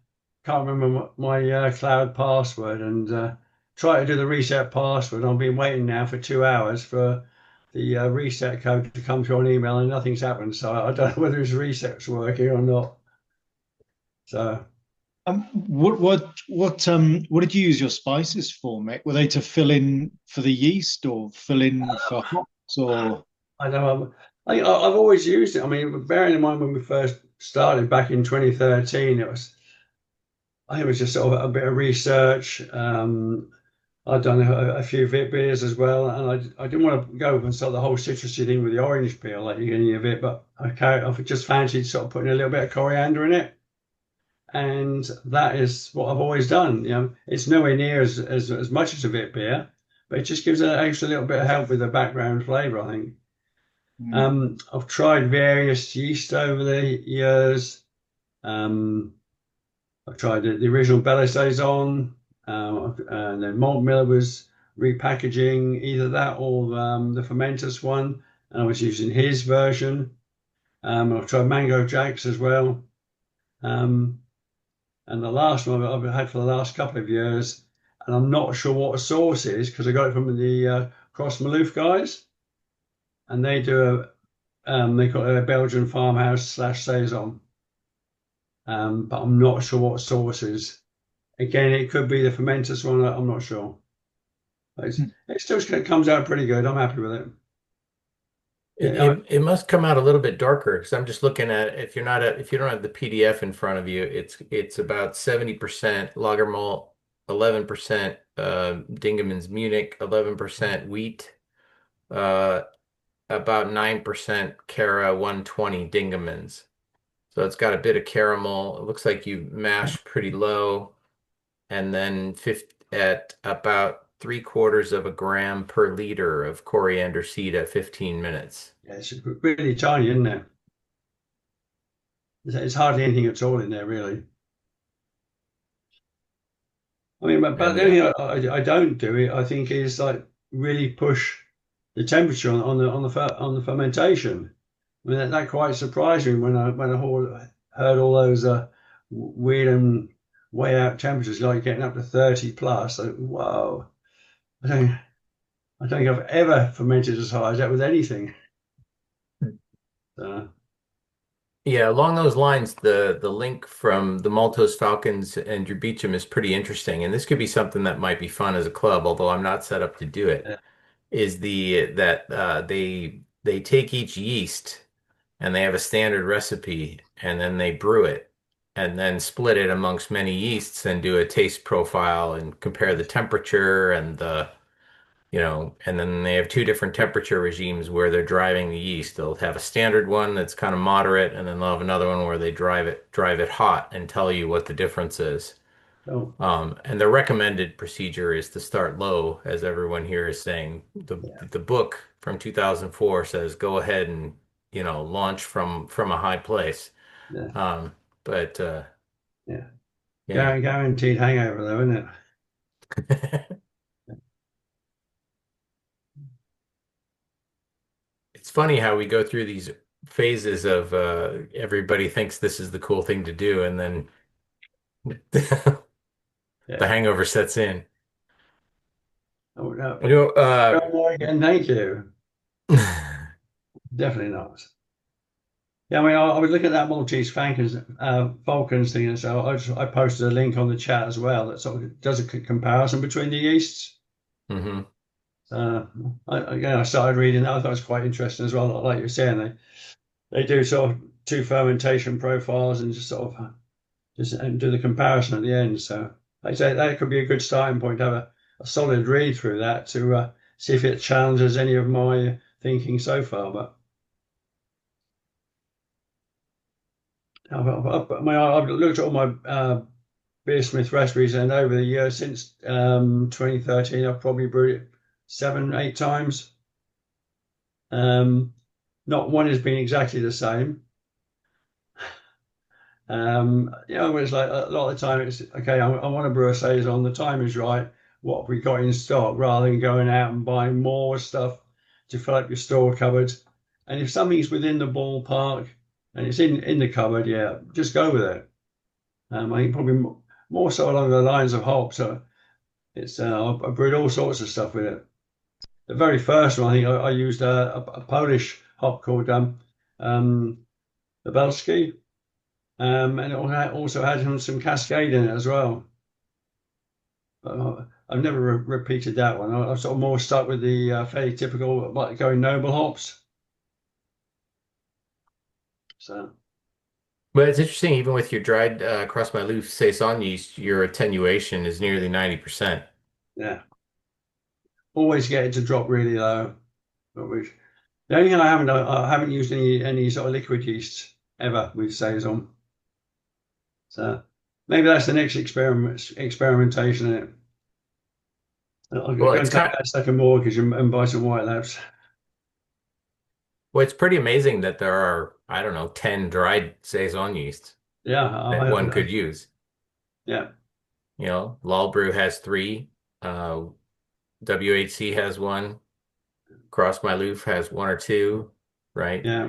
can't remember my cloud password and try to do the reset password. I've been waiting now for 2 hours for the reset code to come through on email and nothing's happened. So I don't know whether his reset's working or not. So what did you use your spices for, Mick? Were they to fill in for the yeast or fill in for hops or? I know I've always used it. I mean, bearing in mind when we first started back in 2013, I think it was just sort of a bit of research. I'd done a few vit beers as well, and I didn't want to go and sort of the whole citrusy thing with the orange peel like you get in your vit, but I just fancied sort of putting a little bit of coriander in it, and that is what I've always done. You know, it's nowhere near as much as a vit beer, but it just gives an extra little bit of help with the background flavour, I think. I've tried various yeast over the years. I've tried the original Bella Saison, and then Malt Miller was repackaging either that or the Fermentus one, and I was using his version. I've tried Mango Jacks as well. And the last one I've had for the last couple of years, and I'm not sure what a source is because I got it from the Cross Maloof guys, and they do they call it a Belgian farmhouse slash saison. But I'm not sure what source is. Again, it could be the fermenters one. I'm not sure. It still comes out pretty good. I'm happy with it. It must come out a little bit darker because I'm just looking at if you don't have the PDF in front of you, it's about 70% lager malt, 11% Dingemans Munich, 11% wheat, uh, about 9% Cara 120 Dingemans. So it's got a bit of caramel. It looks like you mash pretty low, and then at about 3/4 of a gram per liter of coriander seed at 15 minutes. Yeah, it's really tiny, isn't it? It's hardly anything at all in there, really. I mean, but the only thing I don't do it, I think, is like really push the temperature on the fermentation. I mean, that quite surprised me when I heard all those weird and way out temperatures, like getting up to 30 plus. Like, wow, I don't think I've ever fermented as high as that with anything. Yeah, along those lines, the link from the Maltose Falcons and Drew Beecham is pretty interesting, and this could be something that might be fun as a club, although I'm not set up to do it. Yeah. Is that they take each yeast and they have a standard recipe, and then they brew it, and then split it amongst many yeasts and do a taste profile and compare the temperature and and then they have two different temperature regimes where they're driving the yeast. They'll have a standard one that's kind of moderate, and then they'll have another one where they drive it hot and tell you what the difference is. Oh. And the recommended procedure is to start low, as everyone here is saying. The book from 2004 says go ahead and launch from a high place. Yeah. But yeah. yeah. Guaranteed hangover though, isn't it? It's funny how we go through these phases of everybody thinks this is the cool thing to do, and then the hangover sets in. Oh no. And thank you. Definitely not. Yeah, I mean, I was looking at that Maltese Falcons thing, and so I posted a link on the chat as well that sort of does a comparison between the yeasts. Mm-hmm. I started reading that. I thought it was quite interesting as well. Like you're saying, they do sort of two fermentation profiles and just sort of do the comparison at the end. So like I say, that could be a good starting point to have a solid read through that to see if it challenges any of my thinking so far. But I've looked at all my Beersmith recipes, and over the years since 2013, I've probably brewed it 7-8 times. Not one has been exactly the same. It's like a lot of the time it's okay. I want to brew a saison. The time is right. What have we got in stock? Rather than going out and buying more stuff to fill up your store cupboard. And if something's within the ballpark and it's in the cupboard, yeah, just go with it. I think probably more so along the lines of hops. So it's I brewed all sorts of stuff with it. The very first one, I think I used a Polish hop called Lubelski, and it also had some Cascade in it as well. But I've never repeated that one. I've sort of more stuck with the fairly typical, like going noble hops. So. But it's interesting, even with your dried Cross Maloof Saison yeast, your attenuation is nearly 90%. Yeah. Always get it to drop really low. The only thing I haven't used any sort of liquid yeast ever with Saison. So maybe that's the next experimentation in it. I'll go and take that second mortgage and buy some White Labs. Well, it's pretty amazing that there are, I don't know, 10 dried Saison yeasts that one could use. Yeah. Lal has 3. WHC has 1. Cross Maloof has 1 or 2, right? Yeah.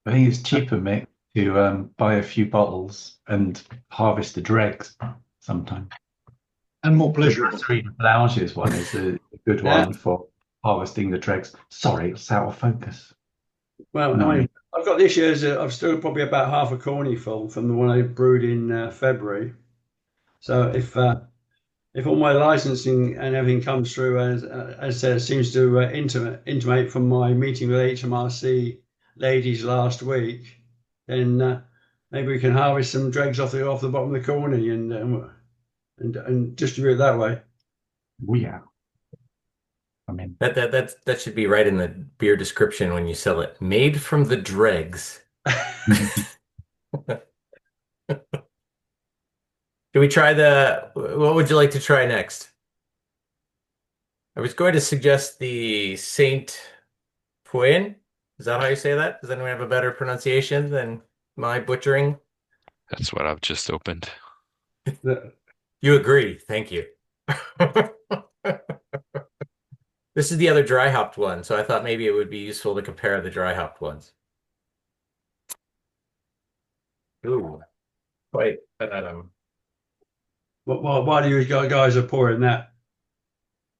I think it's cheaper, Mick, to buy a few bottles and harvest the dregs sometime. And more The pleasurable. Brasserie Blanches one is a good Yeah. one for harvesting the dregs. Sorry, it's out of focus. Well, No. I mean, I've got this year's. I've still probably about half a corny full from the one I brewed in February. So if all my licensing and everything comes through as I said, seems to intimate from my meeting with HMRC ladies last week, then maybe we can harvest some dregs off the bottom of the corny and distribute it that way. Oh, yeah. I mean, That should be right in the beer description when you sell it. Made from the dregs. Do we try what would you like to try next? I was going to suggest the Saint Puin. Is that how you say that? Does anyone have a better pronunciation than my butchering? That's what I've just opened. You agree. Thank you. This is the other dry hopped one, so I thought maybe it would be useful to compare the dry hopped ones. Ooh, quite Why do you guys are pouring that?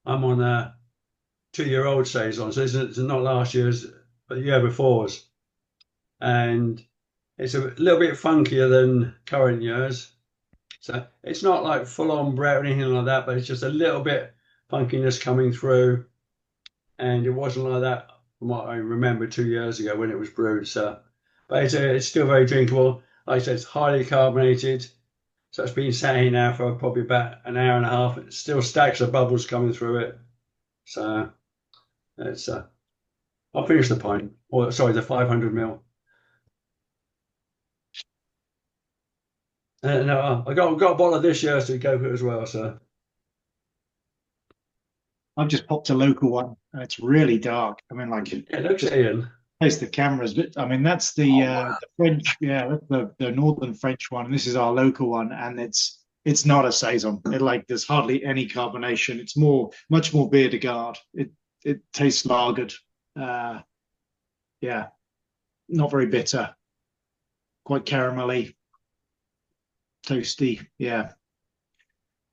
I'm on a 2-year-old Saison, so it's not last year's, but the year before's. And it's a little bit funkier than current years. So it's not like full on Brett or anything like that, but it's just a little bit funkiness coming through. And it wasn't like that from what I remember 2 years ago when it was brewed. So, but it's still very drinkable. Like I said, it's highly carbonated. So it's been sat here now for probably about an hour and a half. It still stacks of bubbles coming through it. So it's I'll finish the pint. Or sorry, the 500 ml. No, I got a bottle of this year to go with it as well. So I've just popped a local one, and it's really dark. I mean, like, it looks Ian. place the cameras, but I mean that's Oh, the French, yeah, that's the northern French one, and this is our local one, and it's not a saison. There's hardly any carbonation. It's much more beer de garde. It tastes lagered. Yeah, not very bitter, quite caramelly, toasty. Yeah,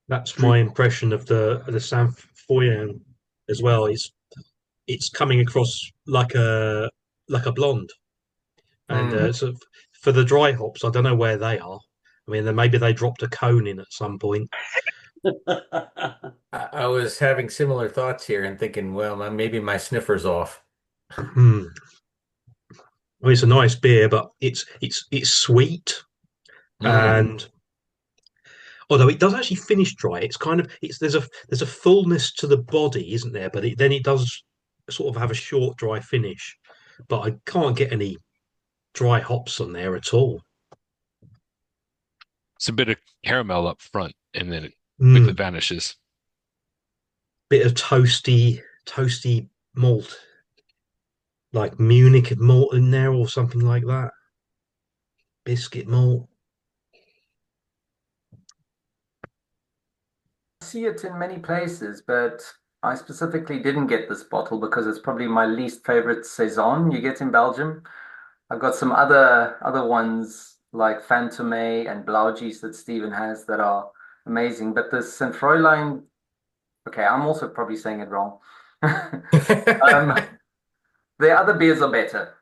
That's my impression of the San Foyan as well. It's coming across like a blonde, and so for the dry hops, I don't know where they are. I mean, then maybe they dropped a cone in at some point. I was having similar thoughts here and thinking, well, maybe my sniffer's off. Hmm. Well, it's a nice beer, but it's sweet, and although it does actually finish dry, there's a fullness to the body, isn't there? But then it does sort of have a short dry finish. But I can't get any dry hops on there at all. It's a bit of caramel up front, and then it quickly vanishes. Bit of toasty malt, like Munich malt in there or something like that. Biscuit malt. See it in many places, but I specifically didn't get this bottle because it's probably my least favorite Saison you get in Belgium. I've got some other ones like Fantôme and Blaujies that Stephen has that are amazing, but the Saint Fräulein, okay, I'm also probably saying it wrong. The other beers are better.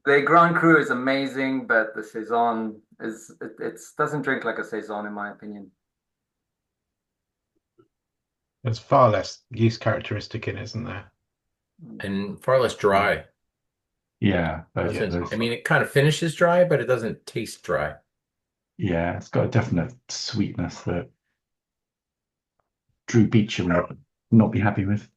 The Grand Cru is amazing, but the Saison it doesn't drink like a Saison in my opinion. There's far less yeast characteristic in it, isn't there? And far less dry. yeah, I mean, it kind of finishes dry, but it doesn't taste dry. yeah, it's got a definite sweetness that Drew Beecham would not be happy with.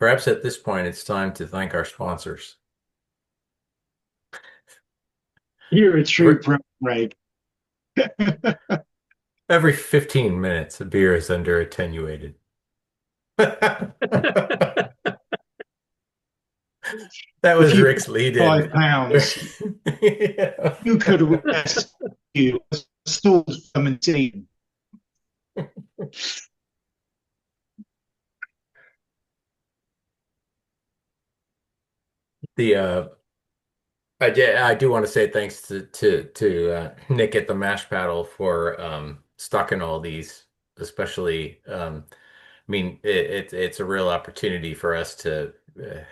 Perhaps at this point, it's time to thank our sponsors. you're a true break. Every 15 minutes, a beer is under attenuated. That was Rick's lead in. £5. Yeah. You could rescue stalled fermenting. The I do want to say thanks to Nick at the Mash Paddle for stocking all these, especially I mean it's a real opportunity for us to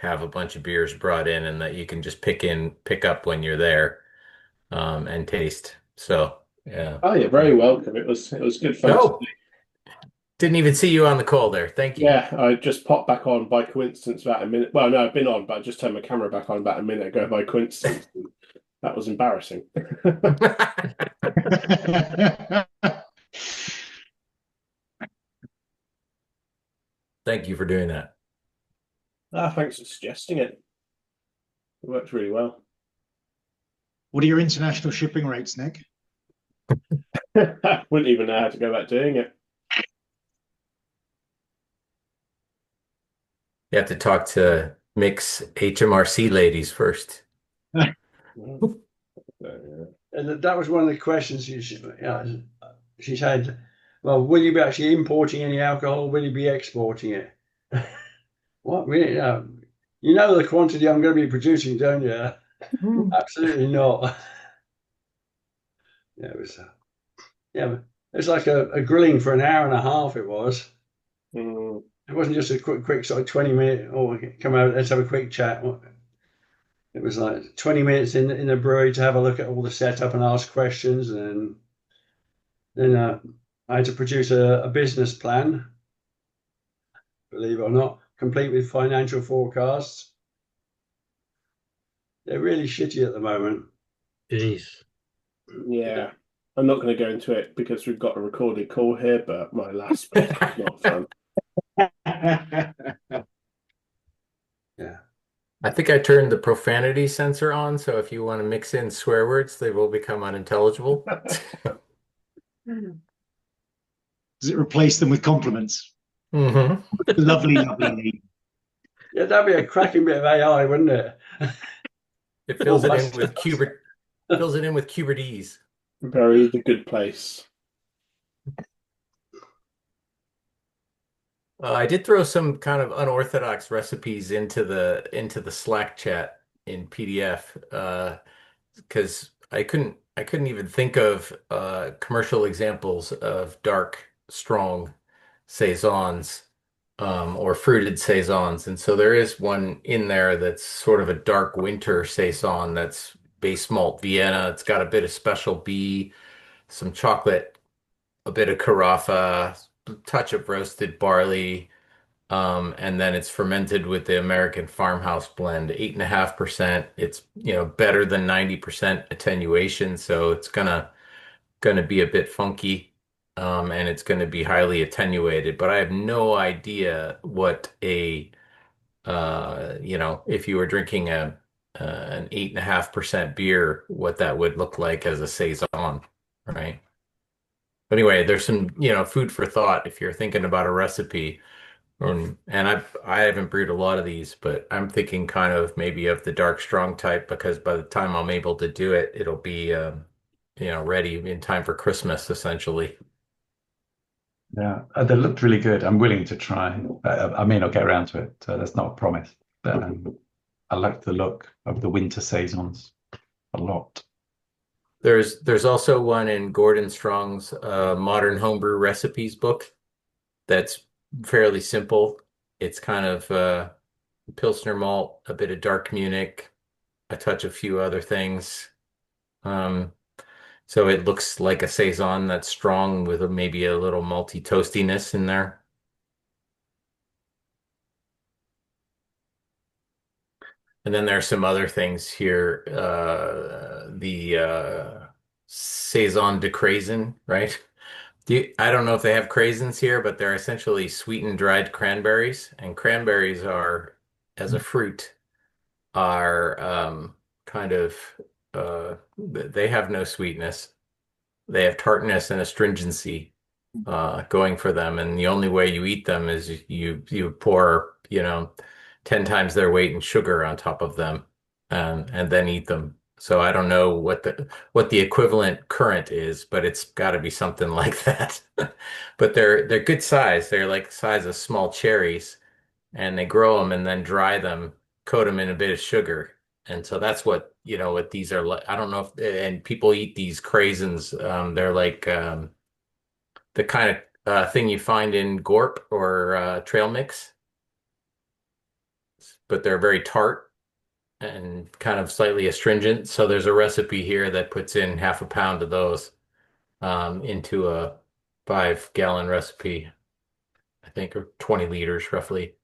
have a bunch of beers brought in and that you can just pick up when you're there and taste. So yeah. Oh, you're very welcome. It was good fun to Oh, do. didn't even see you on the call there. Thank you. Yeah, I just popped back on by coincidence about a minute. Well, no, I've been on, but I just turned my camera back on about a minute ago by coincidence. That was embarrassing. Thank you for doing that. Thanks for suggesting it. It worked really well. What are your international shipping rates, Nick? Wouldn't even know how to go about doing it. You have to talk to Mick's HMRC ladies first. And that was one of the questions she said, well, will you be actually importing any alcohol? Will you be exporting it? What, really? You know the quantity I'm going to be producing, don't you? Absolutely not. Yeah, it was. Yeah, it's like a grilling for an hour and a half. It was. Mm. It wasn't just a quick sort of 20-minute. Oh, come out, let's have a quick chat. It was like 20 minutes in the brewery to have a look at all the setup and ask questions, and then I had to produce a business plan. Believe it or not, complete with financial forecasts. They're really shitty at the moment. Jeez. Yeah. I'm not going to go into it because we've got a recorded call here, but my last week was not fun. Yeah. I think I turned the profanity sensor on, so if you want to mix in swear words, they will become unintelligible. Does it replace them with compliments? Mm-hmm. Lovely, lovely. Yeah, that'd be a cracking bit of AI, wouldn't it? It fills it in with QBRDs. Very the good place. I did throw some kind of unorthodox recipes into the Slack chat in PDF because I couldn't even think of commercial examples of dark, strong saisons or fruited saisons, and so there is one in there that's sort of a dark winter saison that's base malt Vienna. It's got a bit of special B, some chocolate, a bit of carafa, a touch of roasted barley. And then it's fermented with the American farmhouse blend, 8.5%. It's, better than 90% attenuation, so it's gonna be a bit funky, and it's gonna be highly attenuated. But I have no idea what if you were drinking an 8.5% beer, what that would look like as a saison, right? Anyway, there's some, food for thought if you're thinking about a recipe. And I haven't brewed a lot of these, but I'm thinking kind of maybe of the dark strong type because by the time I'm able to do it, it'll be ready in time for Christmas, essentially. Yeah, they looked really good. I'm willing to try. I may not get around to it, so that's not a promise. But I like the look of the winter saisons a lot. There's also one in Gordon Strong's Modern Homebrew Recipes book that's fairly simple. It's kind of Pilsner malt, a bit of dark Munich, a touch of few other things. So it looks like a saison that's strong with maybe a little malty toastiness in there. And then there's some other things here. The Saison de Craisin, right? I don't know if they have craisins here, but they're essentially sweetened dried cranberries. And cranberries are, as a fruit, are kind of they have no sweetness. They have tartness and astringency going for them. And the only way you eat them is you pour, 10 times their weight in sugar on top of them and then eat them. So I don't know what the equivalent current is, but it's got to be something like that. But they're good size. They're like the size of small cherries, and they grow them and then dry them, coat them in a bit of sugar. And so that's what, what these are like. I don't know if, and people eat these craisins. They're like the kind of thing you find in Gorp or trail mix, but they're very tart and kind of slightly astringent. So there's a recipe here that puts in half a pound of those into a 5-gallon recipe, I think, or 20 liters roughly.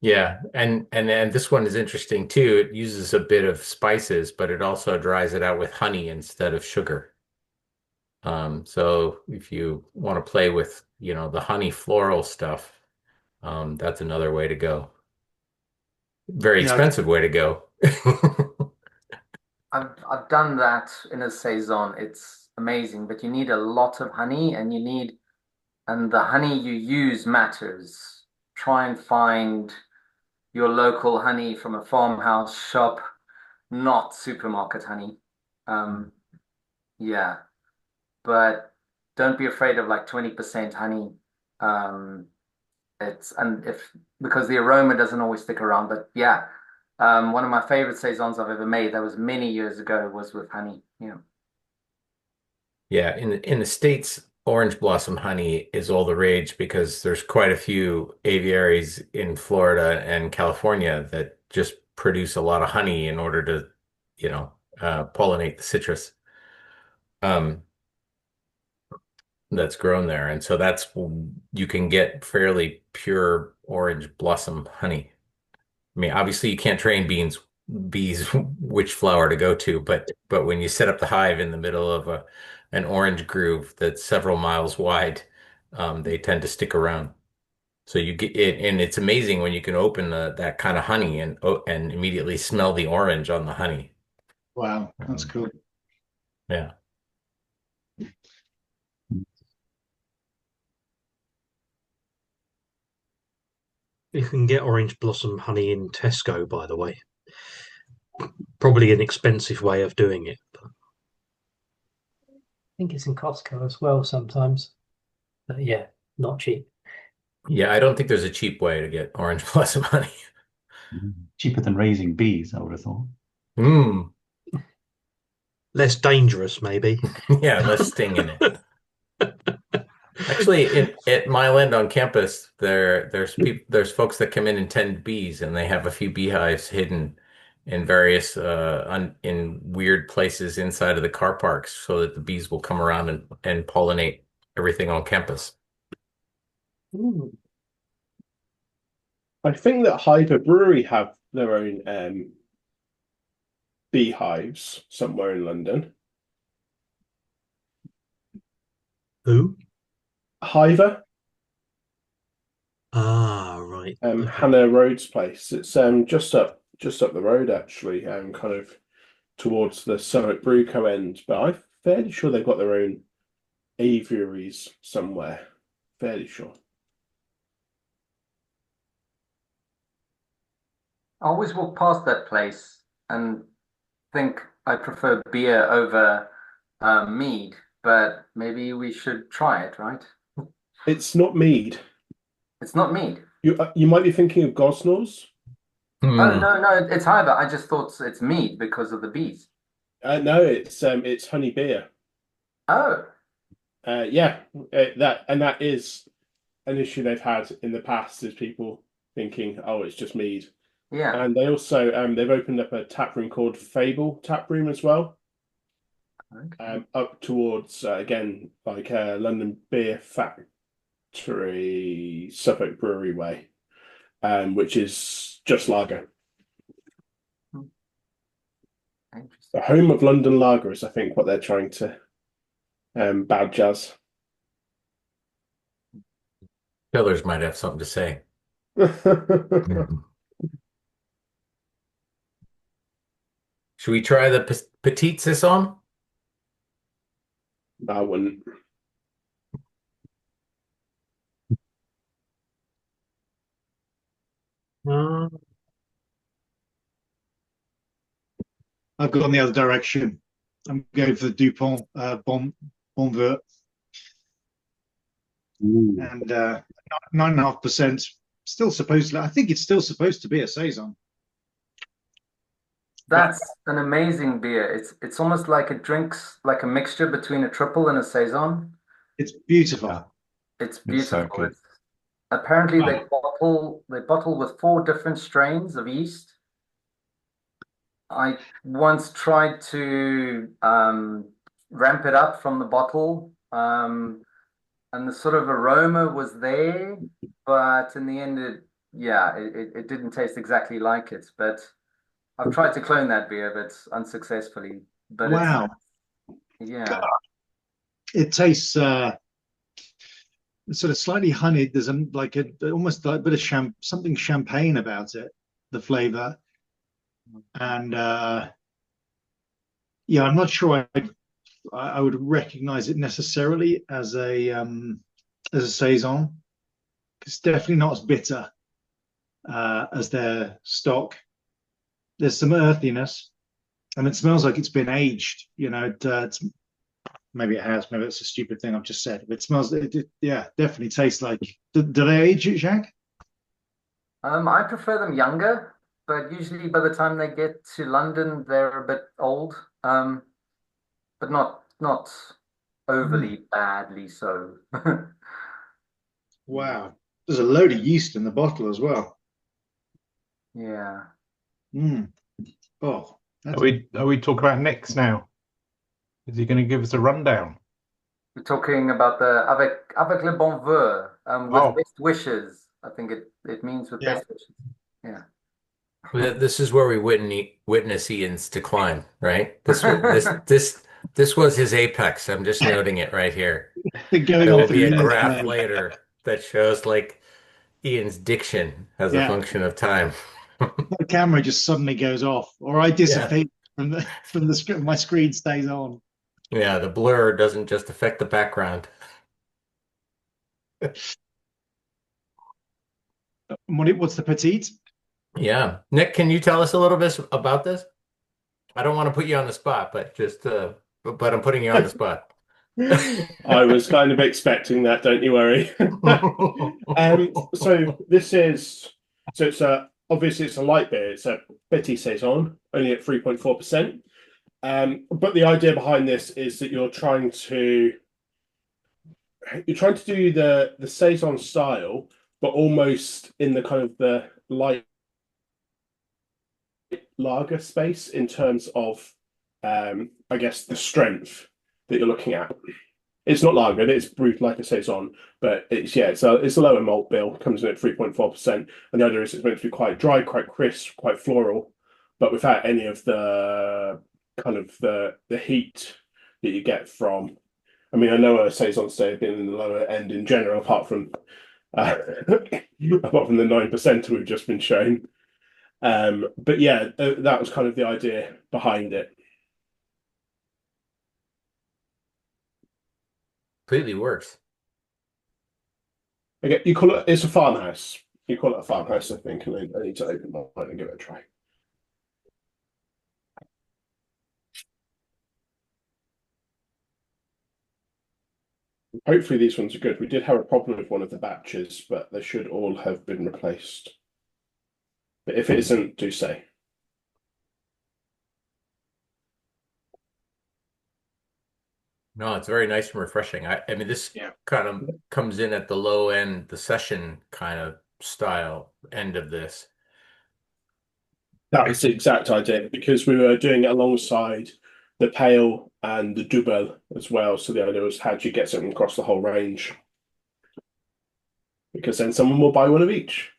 Yeah, and this one is interesting too. It uses a bit of spices, but it also dries it out with honey instead of sugar. So if you want to play with, the honey floral stuff, that's another way to go. Very Yeah, expensive way to go. I've done that in a saison. It's amazing, but you need a lot of honey, and the honey you use matters. Try and find your local honey from a farmhouse shop, not supermarket honey. Um, yeah, but don't be afraid of like 20% honey. Um, it's and if because the aroma doesn't always stick around, but yeah. One of my favorite saisons I've ever made, that was many years ago, was with honey. Yeah. Yeah, in the States, orange blossom honey is all the rage because there's quite a few aviaries in Florida and California that just produce a lot of honey in order to, pollinate the citrus um, that's grown there. And so you can get fairly pure orange blossom honey. I mean, obviously you can't train bees which flower to go to, but when you set up the hive in the middle of an orange groove that's several miles wide, they tend to stick around. So you get it, and it's amazing when you can open that kind of honey and immediately smell the orange on the honey. wow, that's Um, cool. yeah. You can get orange blossom honey in Tesco, by the way. Probably an expensive way of doing it. think it's in Costco as well sometimes. But yeah, not cheap. Yeah, I don't think there's a cheap way to get orange blossom honey. Cheaper than raising bees, I would have thought. Mm. Less dangerous, maybe. Yeah, less sting in it. Actually, at my land on campus, there's folks that come in and tend bees, and they have a few beehives hidden in various in weird places inside of the car parks, so that the bees will come around and pollinate everything on campus. Ooh. I think that Hyper Brewery have their own beehives somewhere in London. Who? Hiver, Ah, right. Okay. Hannah Rhodes place. It's just up the road actually, kind of towards the Summit Brew Co end. But I'm fairly sure they've got their own aviaries somewhere. Fairly sure. I always walk past that place and think I prefer beer over mead, but maybe we should try it, right? It's not mead. It's not mead. You might be thinking of Gosnells. Oh, Hmm. no, no, it's either. I just thought it's mead because of the bees. No, it's honey beer. Oh, Yeah, that is an issue they've had in the past is people thinking, oh, it's just mead. yeah. And they also they've opened up a tap room called Fable Tap Room as well, Okay. up towards again like London Beer Factory, Suffolk Brewery Way, which is just lager. Hmm, interesting. The home of London lager is, I think, what they're trying to badge as. Pillars might have something to say. Mhm. Should we try the petite saison? I wouldn't. Uh, I've gone the other direction. I'm going for the Dupont Bonvert, and 9.5%. Still supposed to. I think it's still supposed to be a saison. That's an amazing beer. It's almost like it drinks like a mixture between a triple and a saison. It's beautiful. Yeah, It's it's so beautiful. good. Apparently Oh, they bottle with 4 different strains of yeast. I once tried to ramp it up from the bottle, and the sort of aroma was there, but in the end, it didn't taste exactly like it. But I've tried to clone that beer, but unsuccessfully. But wow. yeah, It tastes sort of slightly honeyed. There's almost like a bit of something champagne about it, the flavor. And yeah, I'm not sure I would recognize it necessarily as a saison. It's definitely not as bitter as their stock. There's some earthiness, and it smells like it's been aged. Maybe it has. Maybe it's a stupid thing I've just said. But it smells. Yeah, definitely tastes like. Do they age it, Jacques? I prefer them younger, but usually by the time they get to London, they're a bit old. But not Mm, overly badly so. wow. There's a load of yeast in the bottle as well. Yeah. Mm. Oh, Are we talking about next now? Is he going to give us a rundown? We're talking about the avec le bon vœu, with Oh, best wishes. I think it means with yeah. best wishes. Yeah. This is where we witness Ian's decline, right? This was his apex. I'm just noting it right here. They're going There will off in be a minutes graph now. later that shows like Ian's diction as a Yeah. function of time. The camera just suddenly goes off, or I Yeah. dissipate from the screen. My screen stays on. Yeah, the blur doesn't just affect the background. What's the petite? Yeah. Nick, can you tell us a little bit about this? I don't want to put you on the spot, but but I'm putting you on the spot. I was kind of expecting that, don't you worry. So it's a obviously it's a light beer. It's a Petit Saison, only at 3.4%. But the idea behind this is that you're trying to do the Saison style, but almost in the kind of the light lager space in terms of I guess the strength that you're looking at. It's not lager, it's brewed like a saison, but it's a lower malt bill, comes in at 3.4%. And the idea is it's meant to be quite dry, quite crisp, quite floral, but without any of the kind of the heat that you get from. I mean, I know a saison today have been in the lower end in general, apart from apart from the 9% we've just been shown. But yeah, that was kind of the idea behind it. Completely works. Okay, you call it's a farmhouse. You call it a farmhouse, I think, and I need to open mine and give it a try. Hopefully these ones are good. We did have a problem with one of the batches, but they should all have been replaced. But if it isn't, do say. No, it's very nice and refreshing. I mean, this Yeah. kind of comes in at the low end, the session kind of style end of this. That was the exact idea because we were doing it alongside the pale and the double as well. So the idea was how do you get something across the whole range? Because then someone will buy one of each.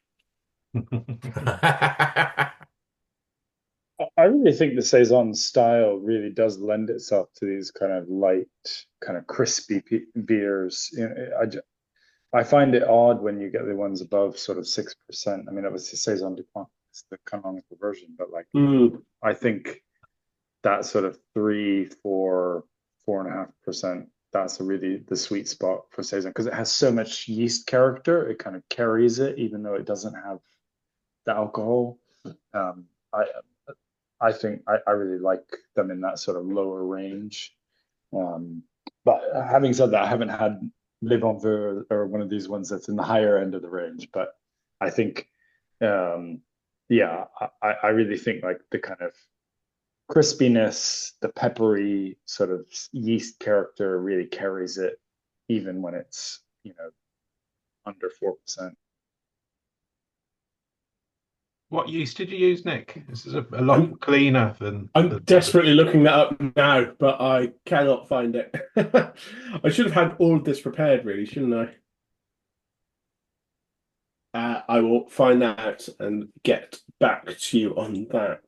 I really think the Saison style really does lend itself to these kind of light, kind of crispy beers. I find it odd when you get the ones above sort of 6%. I mean, obviously Saison Dupont is the canonical version, but like I think that sort of 3, 4, 4.5%, that's really the sweet spot for Saison because it has so much yeast character. It kind of carries it, even though it doesn't have the alcohol. I I think I really like them in that sort of lower range. But having said that, I haven't had Le Bon Veur or one of these ones that's in the higher end of the range. But I think, yeah, I really think like the kind of crispiness, the peppery sort of yeast character really carries it, even when it's, under 4%. What yeast did you use, Nick? This is a lot I'm- cleaner than I'm desperately looking that up now, but I cannot find it. I should have had all of this prepared, really, shouldn't I? I will find that out and get back to you on that.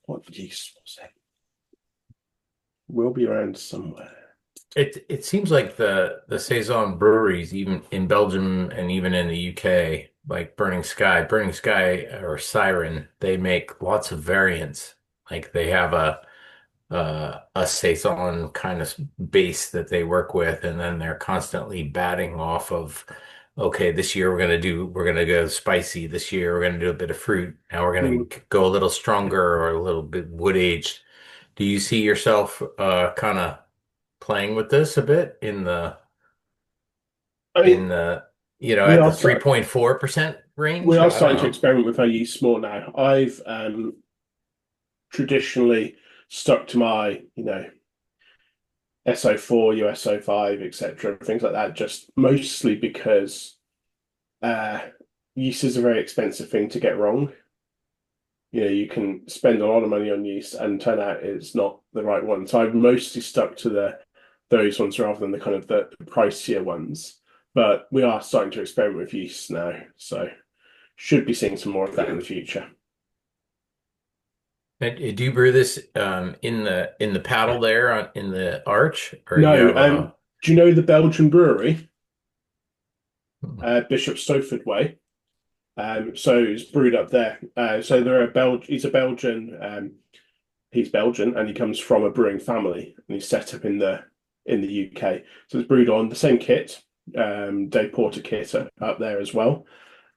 What yeast was it? Will be around somewhere. It seems like the Saison breweries, even in Belgium and even in the UK, like Burning Sky or Siren, they make lots of variants. Like they have a Saison kind of base that they work with, and then they're constantly batting off of, okay, this year we're gonna go spicy. This year we're gonna do a bit of fruit. Now we're gonna go a little stronger or a little bit wood aged. Do you see yourself kind of playing with this a bit I in mean, the we at the are 3.4% range? we are I don't starting to know. experiment with our yeast more now. I've traditionally stuck to my, SO4, USO5, etc., things like that, just mostly because uh, yeast is a very expensive thing to get wrong. You can spend a lot of money on yeast and turn out it's not the right one. So I've mostly stuck to those ones rather than the kind of the pricier ones. But we are starting to experiment with yeast now, so should be seeing some more of that in the future. Do you brew this in the paddle there in the arch, or you No, have a? do you know the Belgian brewery, Hmm. Bishop Stoufford Way? So it's brewed up there. So they're he's a Belgian. He's Belgian and he comes from a brewing family and he's set up in the UK. So it's brewed on the same kit, Dave Porter kit up there as well.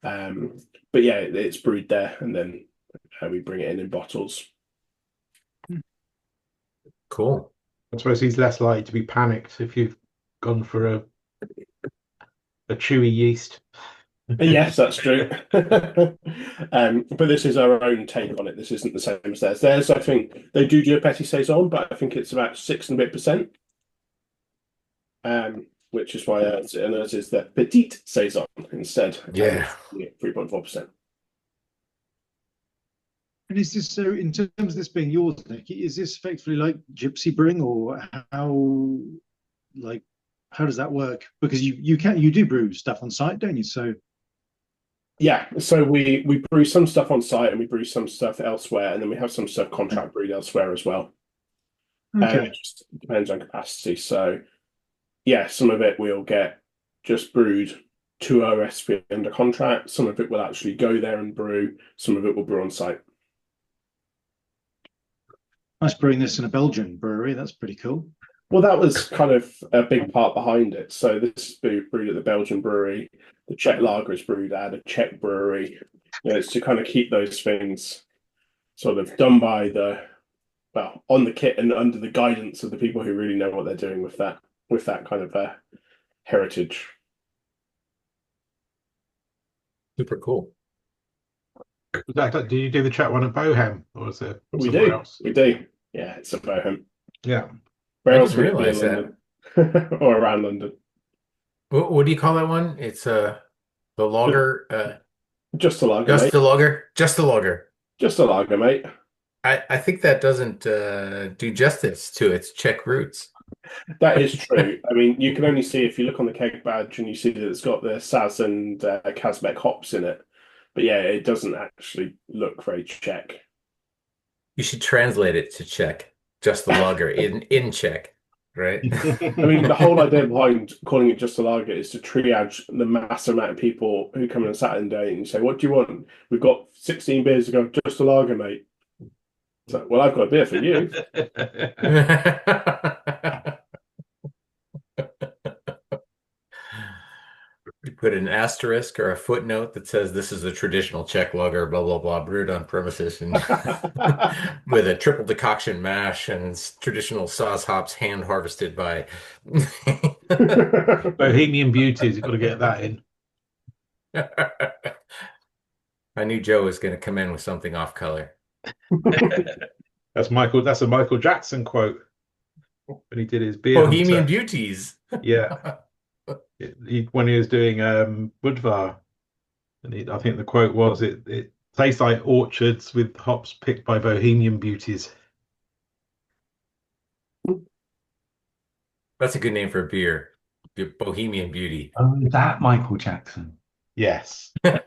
But yeah, it's brewed there and then we bring it in bottles. Cool. I suppose he's less likely to be panicked if you've gone for a chewy yeast. Yes, that's true. But this is our own take on it. This isn't the same as theirs. Theirs, I think, they do a petit saison, but I think it's about 6% and a bit. Which is why ours is the petite saison instead. Yeah. 3.4%. And is this so? In terms of this being yours, Nick, is this effectively like gypsy brewing, or like how does that work? Because you do brew stuff on site, don't you? So Yeah, so we brew some stuff on site and we brew some stuff elsewhere, and then we have some stuff contract brewed elsewhere as well. okay, It just depends on capacity. So yeah, some of it we'll get just brewed to our recipe under contract. Some of it will actually go there and brew. Some of it will brew on site. nice brewing this in a Belgian brewery. That's pretty cool. Well, that was kind of a big part behind it. So this is brewed at the Belgian brewery. The Czech lager is brewed at a Czech brewery. It's to kind of keep those things sort of done by on the kit and under the guidance of the people who really know what they're doing with that kind of heritage. Super cool. Do you do the chat one at Bohem or is it We somewhere do. else? We do. Yeah, it's a Bohem. Yeah. Where I else didn't would it be in realize that. London or around London? What do you call that one? It's the lager, Just a lager, just mate. the lager, just the lager. Just a lager, mate. I think that doesn't do justice to its Czech roots. That is true. I mean, you can only see if you look on the keg badge and you see that it's got the Saz and Kazbek hops in it. But yeah, it doesn't actually look very Czech. You should translate it to Czech. Just the lager in Czech, right? I mean, the whole idea behind calling it just a lager is to triage the massive amount of people who come on a Saturday and you say, "What do you want? We've got 16 beers to go, just a lager, mate." It's like, well, I've got a beer for you. put an asterisk or a footnote that says this is a traditional Czech lager, blah blah blah, brewed on premises and with a triple decoction mash and traditional sauce hops hand harvested by. Bohemian Beauties, you've got to get that in. I knew Joe was going to come in with something off color. That's a Michael Jackson quote when he did his beer Bohemian hunter. Beauties. Yeah. When he was doing Budvar, and I think the quote was, it tastes like orchards with hops picked by Bohemian Beauties. That's a good name for a beer. The Bohemian Beauty. Oh, that Michael Jackson. Yes. I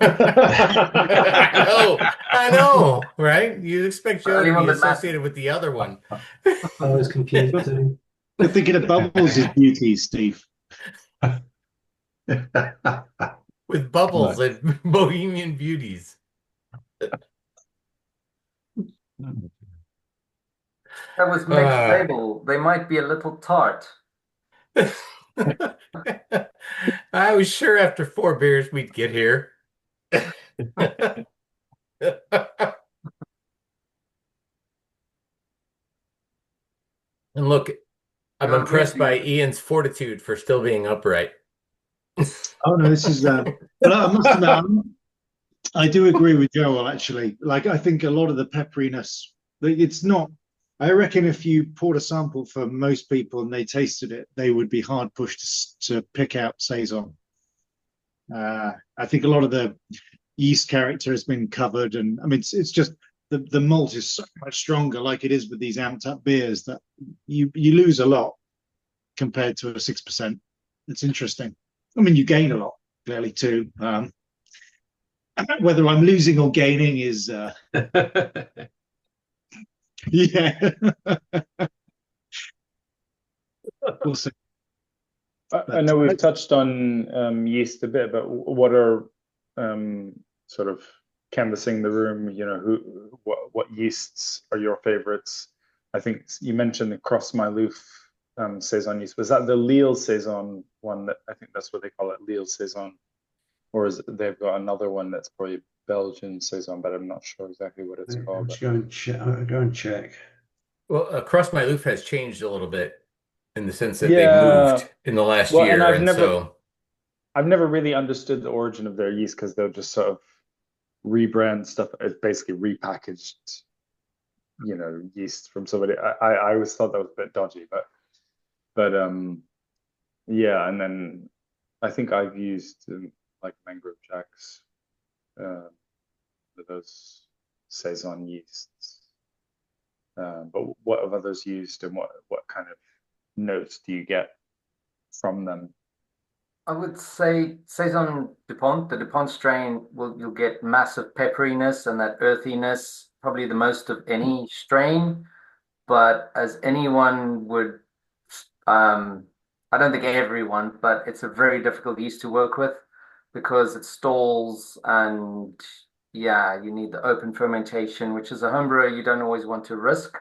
know, right? You expect Joe to Anyone be but Matt. associated with the other one. I was confused too. You're thinking of Bubbles' beauties, Steve. With bubbles and Bohemian Beauties. That was mixed label. They might be a little tart. I was sure after 4 beers we'd get here. And look, I'm impressed by Ian's fortitude for still being upright. Oh no, this is. But I must admit, I do agree with Joel. Actually, like I think a lot of the pepperiness, it's not. I reckon if you poured a sample for most people and they tasted it, they would be hard pushed to pick out Saison. I think a lot of the yeast character has been covered, and I mean it's just the malt is so much stronger, like it is with these amped up beers, that you lose a lot compared to a 6%. It's interesting. I mean, you gain a lot clearly too. Whether I'm losing or gaining is yeah. We'll see. I know we've touched on yeast a bit, but what are sort of canvassing the room? You know, what yeasts are your favorites? I think you mentioned the Cross My Loof Saison yeast. Was that the Lille Saison one? That I think that's what they call it, Lille Saison, or is it, they've got another one that's probably Belgian Saison, but I'm not sure exactly what it's called. Go and check. Well, Across My Loof has changed a little bit in the sense that they moved in the last year, and I've never really understood the origin of their yeast, because they'll just sort of rebrand stuff. It's basically repackaged, you know, yeast from somebody. I always thought that was a bit dodgy, but yeah. And then I think I've used like Mangrove Jacks, those Saison yeasts. But what have others used, and what kind of notes do you get from them? I would say Saison DuPont, the DuPont strain, you'll get massive pepperiness and that earthiness, probably the most of any strain. But as anyone would, I don't think everyone, but it's a very difficult yeast to work with because it stalls, and yeah, you need the open fermentation, which is a homebrewer you don't always want to risk.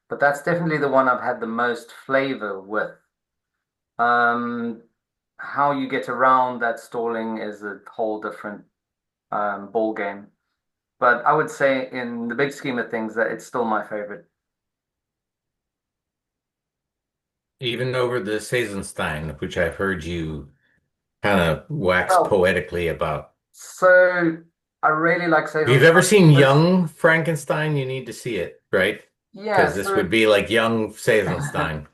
But that's definitely the one I've had the most flavor with. How you get around that stalling is a whole different ball game. But I would say in the big scheme of things that it's still my favorite. even over the Saisonstein, which I've heard you kind of wax poetically about. So I really like Saison. If you've ever seen Young Frankenstein, you need to see it, right? Yeah, because this would be like Young Saisonstein.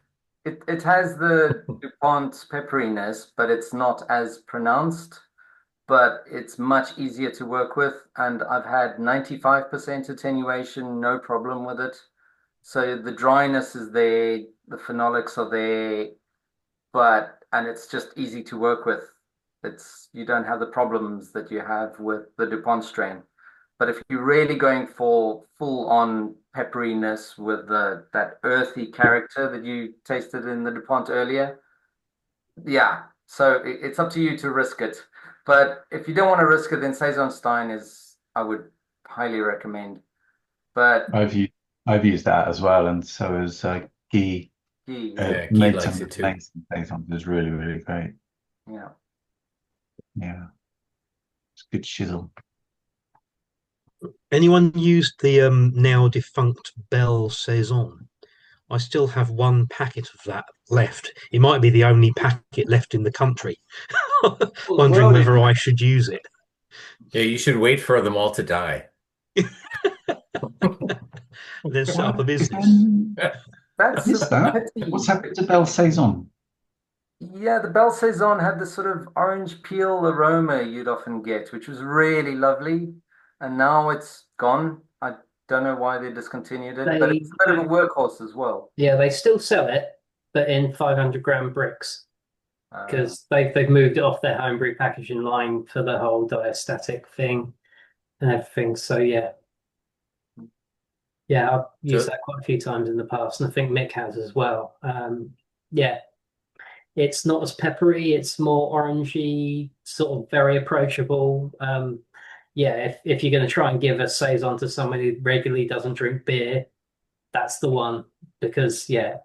It has the DuPont pepperiness, but it's not as pronounced. But it's much easier to work with, and I've had 95% attenuation, no problem with it. So the dryness is there, the phenolics are there, and it's just easy to work with. You don't have the problems that you have with the DuPont strain. But if you're really going for full-on pepperiness with that earthy character that you tasted in the DuPont earlier, yeah. So it's up to you to risk it. But if you don't want to risk it, then Saisonstein I would highly recommend. But I've used that as well, and so has Guy. Guy likes it too. Saison is really, really great. Yeah. Yeah, it's good chisel. Anyone used the now defunct Belle Saison? I still have one packet of that left. It might be the only packet left in the country. Wondering whether I should use it. Yeah, you should wait for them all to die. Then set up a Is business. That's Missed a that. pity. What's happened to Belle Saison? Yeah, the Belle Saison had this sort of orange peel aroma you'd often get, which was really lovely. And now it's gone. I don't know why they discontinued it, but They it's a bit of a workhorse as well. Yeah, they still sell it, but in 500-gram bricks because they've moved it off their homebrew packaging line for the whole diastatic thing and everything. So yeah, I've used So that quite a few times in the past, and I think Mick has as well. Yeah, it's not as peppery; it's more orangey, sort of very approachable. Yeah, if you're going to try and give a saison to somebody who regularly doesn't drink beer, that's the one because yeah,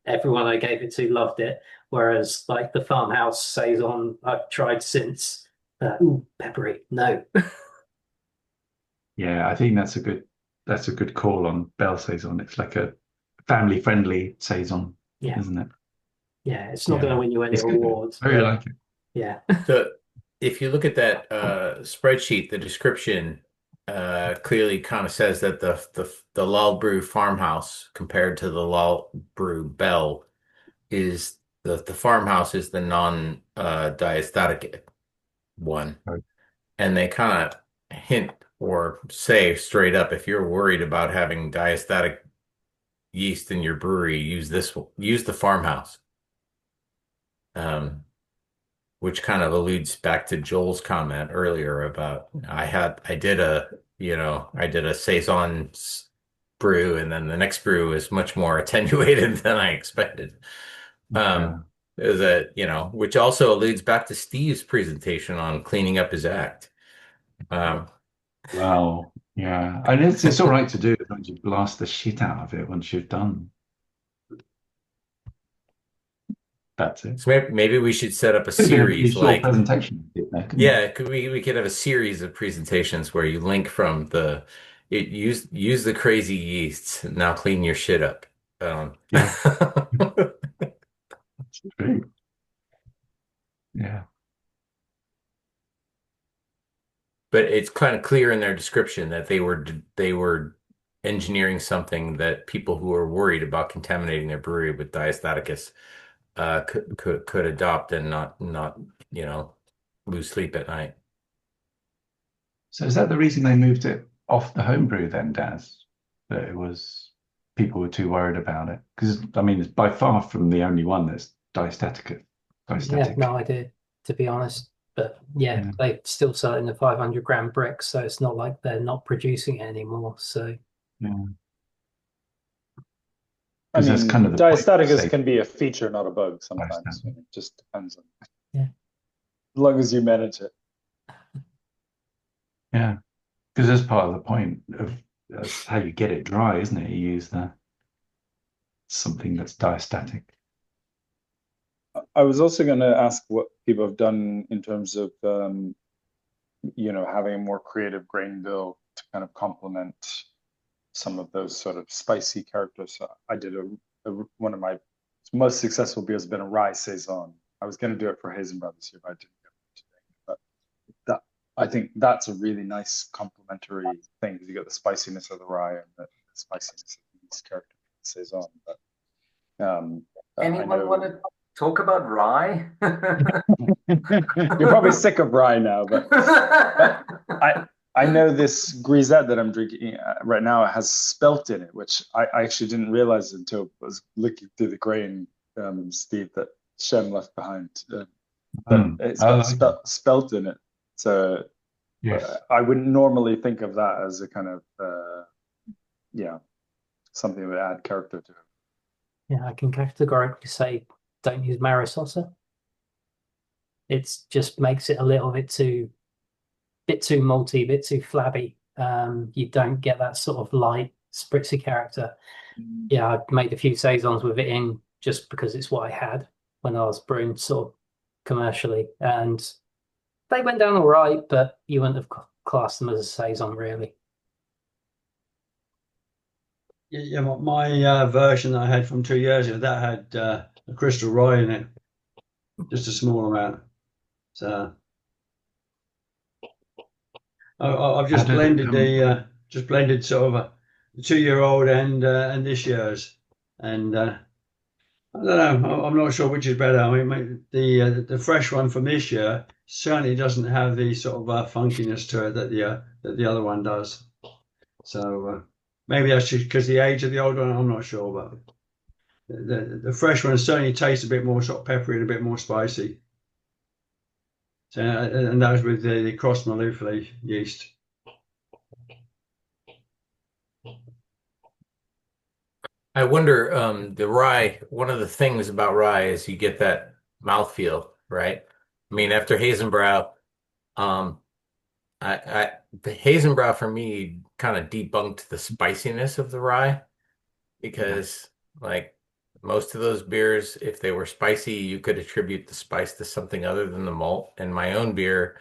everyone I gave it to loved it. Whereas like the farmhouse saison I've tried since, ooh, peppery, no. Yeah, I think that's a good call on Belle Saison. It's like a family friendly Saison, Yeah, isn't it? yeah, it's not going to Yeah, win you any it's good. awards, I really but like it. yeah, So if you look at that spreadsheet, the description clearly kind of says that the Lull Brew farmhouse compared to the Lull Brew Bell is the farmhouse is the non diastatic one. Right. And they kind of hint or say straight up, if you're worried about having diastatic yeast in your brewery, use the farmhouse. Which kind of alludes back to Joel's comment earlier about I did a Saison brew, and then the next brew is much more attenuated than I expected. Yeah. Is that, which also alludes back to Steve's presentation on cleaning up his act. Well, yeah. And it's all right to do as long as you blast the shit out of it once you've done. That's it. So maybe we should set up a Could have been a really series short presentation. Yeah, we could have a series of presentations where you link from use the crazy yeasts. Now clean your shit up. Yeah. That's true. Yeah. But it's kind of clear in their description that they were engineering something that people who are worried about contaminating their brewery with diastaticus could adopt and not lose sleep at night. So is that the reason they moved it off the homebrew then, Daz? That it was people were too worried about it? Because I mean, it's by far from the only one that's diastatic. yeah, no idea to be honest. But yeah, they still sell it in the 500-gram bricks, so it's not like they're not producing it anymore. So Yeah. I mean, that's kind of the point, diastaticus say, can be a feature, not a bug sometimes. diastatic. It just depends on yeah, as long as you manage it. Yeah. Because that's part of the point of that's how you get it dry, isn't it? You use something that's diastatic. I was also going to ask what people have done in terms of, having a more creative grain bill to kind of complement some of those sort of spicy characters. I did one of my most successful beers has been a rye saison. I was going to do it for Hazen Brothers here, but I didn't get it today. But I think that's a really nice complementary thing because you get the spiciness of the rye and the spiciness of these characters saison. But anyone want to talk about rye? You're probably sick of rye now, but I know this grisette that I'm drinking right now has spelt in it, which I actually didn't realize until I was looking through the grain, Steve, that Shem left behind. But it's got spelt in it. So yes. I wouldn't normally think of that as a kind of, something that would add character to it. yeah, I can categorically say don't use Marisosa. It just makes it a little bit too malty, bit too flabby. You don't get that sort of light, spritzy character. Yeah, I made a few saisons with it in just because it's what I had when I was brewing sort of commercially, and they went down all right, but you wouldn't have classed them as a saison, really. Yeah, my version that I had from 2 years ago, that had a crystal rye in it, just a small amount. So I've How just did it blended come? just blended sort of a 2 year old and this year's, and I don't know. I'm not sure which is better. I mean, the fresh one from this year certainly doesn't have the sort of funkiness to it that the other one does. So maybe that's just because the age of the old one. I'm not sure, but the fresh one certainly tastes a bit more sort of peppery and a bit more spicy. So and that was with the cross Maloof yeast. I wonder, the rye, one of the things about rye is you get that mouthfeel, right? I mean, after Hazenbrow, um, the Hazenbrow for me kind of debunked the spiciness of the rye because, like, most of those beers, if they were spicy, you could attribute the spice to something other than the malt. And my own beer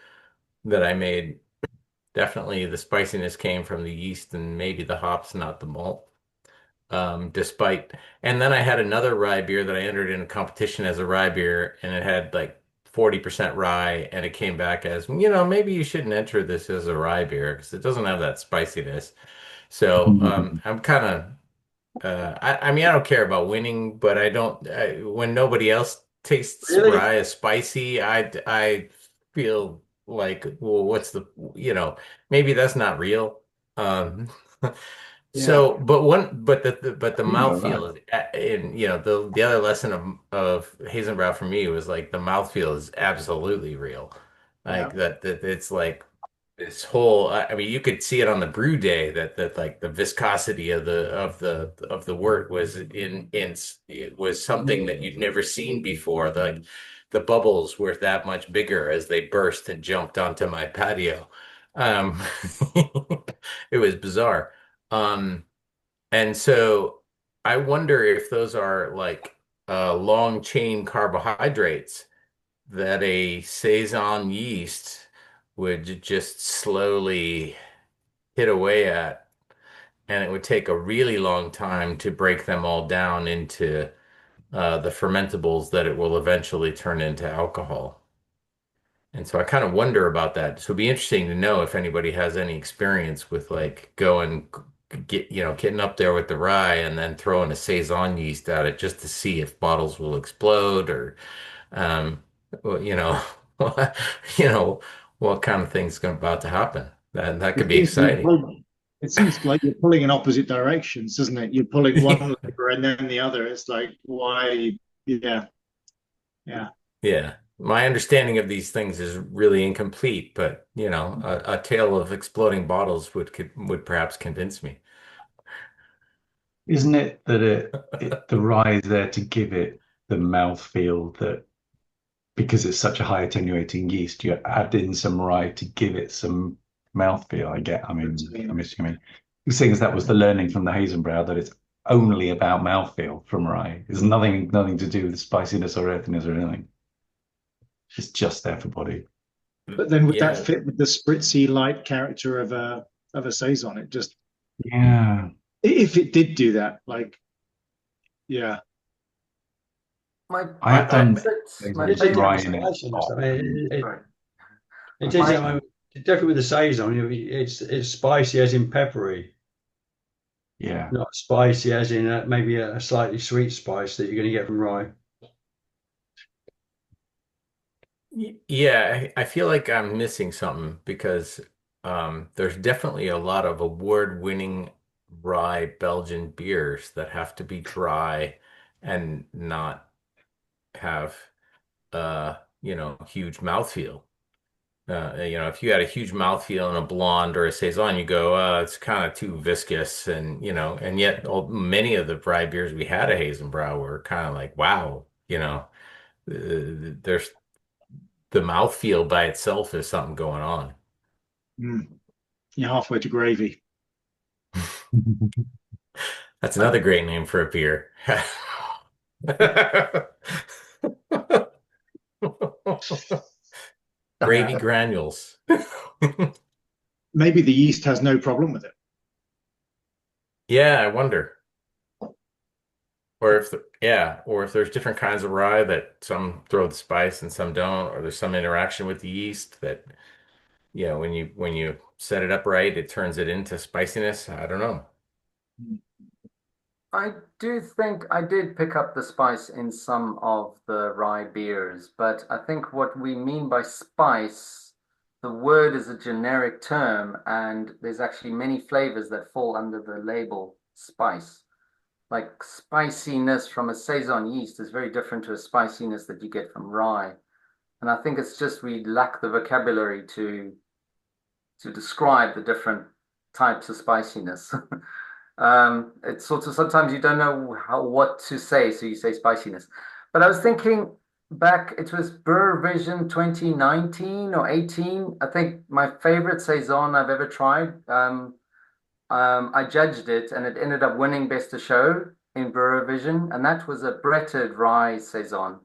that I made, definitely the spiciness came from the yeast and maybe the hops, not the malt. Despite, and then I had another rye beer that I entered in a competition as a rye beer, and it had like 40% rye, and it came back as, maybe you shouldn't enter this as a rye beer because it doesn't have that spiciness. So I'm kind of, I mean, I don't care about winning, but when nobody else tastes Really? rye as spicy, I feel like, well, maybe that's not real. Um, Yeah. but the I didn't know that. mouthfeel is, and the other lesson of Hazenbrow for me was like the mouthfeel is absolutely real. Yeah. Like that it's like this whole, I mean, you could see it on the brew day that like the viscosity of the wort was it was something that you'd never seen before. The bubbles were that much bigger as they burst and jumped onto my patio. Um, it was bizarre. Um, and so I wonder if those are like long chain carbohydrates that a Saison yeast would just slowly hit away at, and it would take a really long time to break them all down into the fermentables that it will eventually turn into alcohol. And so I kind of wonder about that. So it'd be interesting to know if anybody has any experience with like getting up there with the rye and then throwing a Saison yeast at it just to see if bottles will explode or, um, well, you know, what kind of thing's about to happen. That It could be seems to be exciting. it seems like you're pulling in opposite directions, doesn't it? You're pulling one lever and then the other. It's like, why? Yeah, yeah. Yeah. My understanding of these things is really incomplete, but a tale of exploding bottles would perhaps convince me. Isn't it that the rye is there to give it the mouthfeel that because it's such a high attenuating yeast, you add in some rye to give it some mouthfeel. I mean, I'm assuming. Seeing as that was the learning from the Hazenbrow that it's only about mouthfeel from rye. There's nothing to do with spiciness or earthiness or anything. It's just there for body. But then would that Yeah. fit with the spritzy light character of a saison? It just Yeah. if it did do that, like yeah, My I have done my It Saisons did favorite. rye have in it. spiciness. I mean, Sorry. it is. I My mean, definitely with the saison, it's spicy as in peppery, Yeah. not spicy as in maybe a slightly sweet spice that you're going to get from rye. Yeah, I feel like I'm missing something because there's definitely a lot of award-winning rye Belgian beers that have to be dry and not have huge mouthfeel. If you had a huge mouthfeel in a blonde or a saison, you go, it's kind of too viscous, and yet many of the rye beers we had at Hazenbrow were kind of like, wow, there's the mouthfeel by itself is something going on. mm, you're halfway to gravy. That's another great name for a beer. Gravy granules. Maybe the yeast has no problem with it. Yeah, I wonder. Or if or if there's different kinds of rye that some throw the spice and some don't, or there's some interaction with the yeast that, when you set it up right, it turns it into spiciness. I don't know. I do think I did pick up the spice in some of the rye beers, but I think what we mean by spice, the word is a generic term, and there's actually many flavors that fall under the label spice. Like spiciness from a Saison yeast is very different to a spiciness that you get from rye. And I think it's just we lack the vocabulary to describe the different types of spiciness. It's sort of sometimes you don't know what to say, so you say spiciness. But I was thinking back, it was Brewer Vision 2019 or 18. I think my favorite Saison I've ever tried. I judged it and it ended up winning Best of Show in Brewer Vision, and that was a Bretted rye Saison.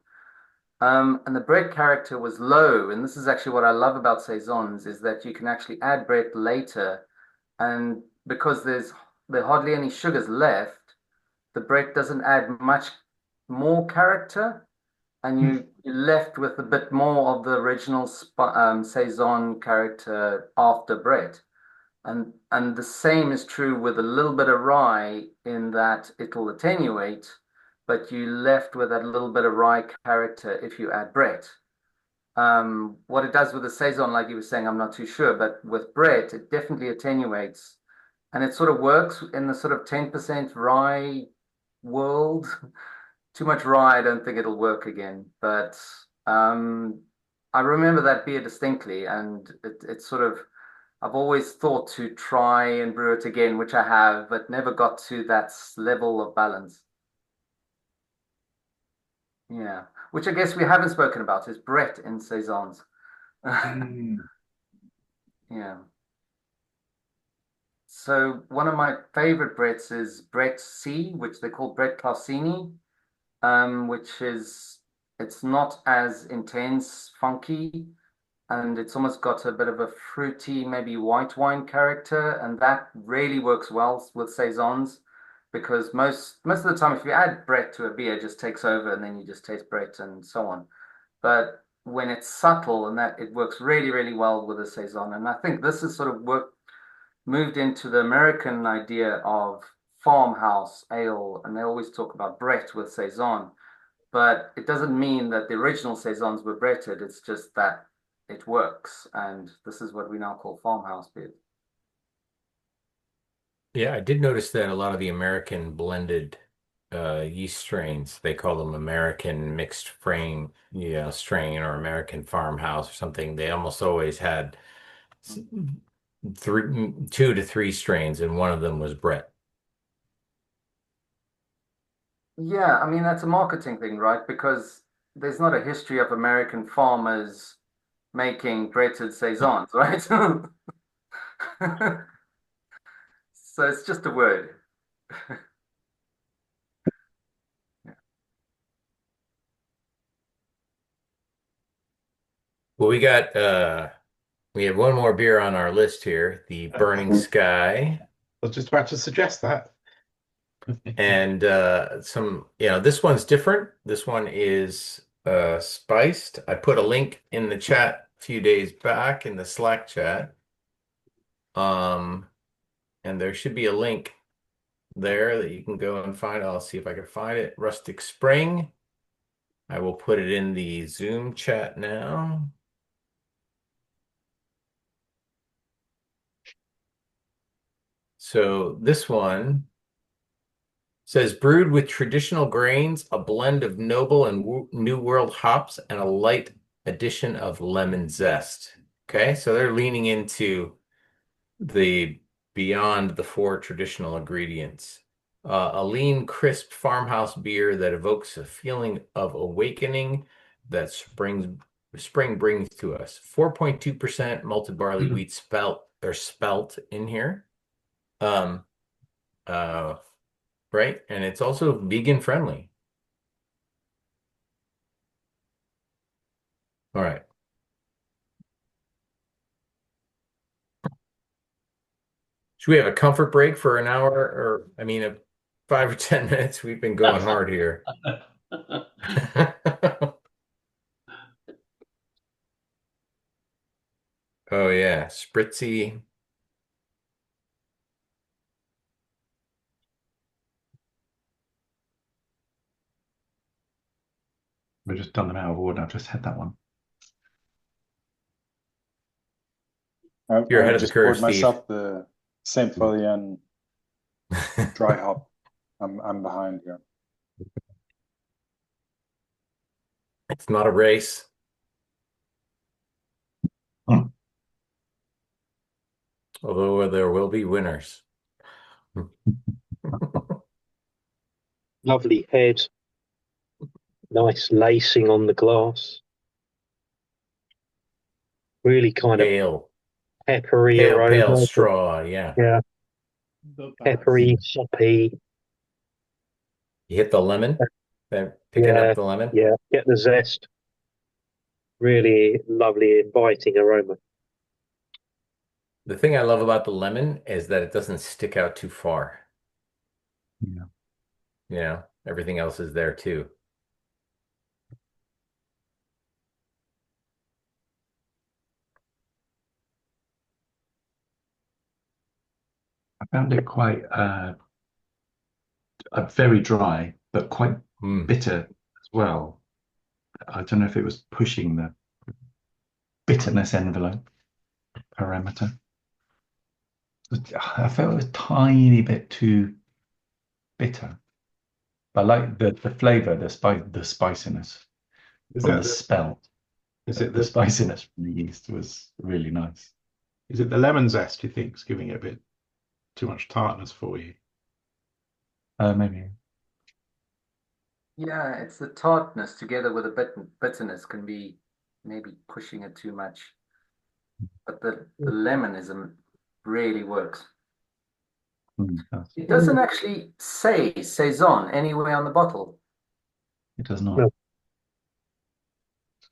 And the Brett character was low, and this is actually what I love about Saisons is that you can actually add Brett later, and because there are hardly any sugars left, the Brett doesn't add much more character, and you're left with a bit more of the original Saison character after Brett. And the same is true with a little bit of rye in that it'll attenuate, but you left with that little bit of rye character if you add Brett. What it does with the Saison, like you were saying, I'm not too sure, but with Brett, it definitely attenuates and it sort of works in the sort of 10% rye world. Too much rye, I don't think it'll work again. But I remember that beer distinctly, and it's sort of I've always thought to try and brew it again, which I have, but never got to that level of balance. Yeah, which I guess we haven't spoken about is Brett in Saisons. Yeah. So one of my favorite Bretts is Brett C, which they call Brett Clausini, which is it's not as intense, funky, and it's almost got a bit of a fruity, maybe white wine character, and that really works well with Saisons because most of the time if you add Brett to a beer, it just takes over and then you just taste Brett and so on. But when it's subtle and that it works really, really well with a Saison. And I think this is sort of moved into the American idea of farmhouse ale, and they always talk about Brett with Saison, but it doesn't mean that the original Saisons were Bretted. It's just that it works, and this is what we now call farmhouse beer. Yeah, I did notice that a lot of the American blended yeast strains, they call them American mixed frame, strain or American farmhouse or something. They almost always had two to three strains, and one of them was Brett. Yeah, I mean that's a marketing thing, right? Because there's not a history of American farmers making Bretted Saisons, right? So it's just a word. Well, we have one more beer on our list here, the Burning Sky. I was just about to suggest that. And this one's different. This one is spiced. I put a link in the chat a few days back in the Slack chat. And there should be a link there that you can go and find. I'll see if I can find it. Rustic Spring. I will put it in the Zoom chat now. So this one says brewed with traditional grains, a blend of noble and New World hops, and a light addition of lemon zest. Okay, so they're leaning into the beyond the four traditional ingredients. A lean, crisp farmhouse beer that evokes a feeling of awakening that spring brings to us. 4.2% malted barley wheat spelt in here. Right, and it's also vegan friendly. All right. Should we have a comfort break for an hour or, I mean, 5 or 10 minutes? We've been going hard here. Oh yeah, spritzy. We've just done them out of order. I've just had that one. You're ahead I've of the just curve, poured Steve. myself the Saint Folian dry hop. I'm behind here. It's not a race. Hmm. Although there will be winners. Lovely head. Nice lacing on the glass. Really kind of Pale, peppery pale aroma. straw. Yeah. Yeah, The peppery, best. hoppy. You hit the lemon, picking Yeah, up the lemon. yeah. Get the zest. Really lovely, inviting aroma. The thing I love about the lemon is that it doesn't stick out too far. Yeah. You know, everything else is there too. I found it quite very dry, but quite Mm. bitter as well. I don't know if it was pushing the bitterness envelope parameter. I felt it was a tiny bit too bitter. But I like the flavor, the spiciness Is from that the spell. is it The the spiciness from the yeast was really nice. is it the lemon zest you think is giving it a bit too much tartness for you? Maybe. Yeah, it's the tartness together with a bit bitterness can be maybe pushing it too much. But the lemonism really works. It doesn't actually say Saison anywhere on the bottle. It does not. No.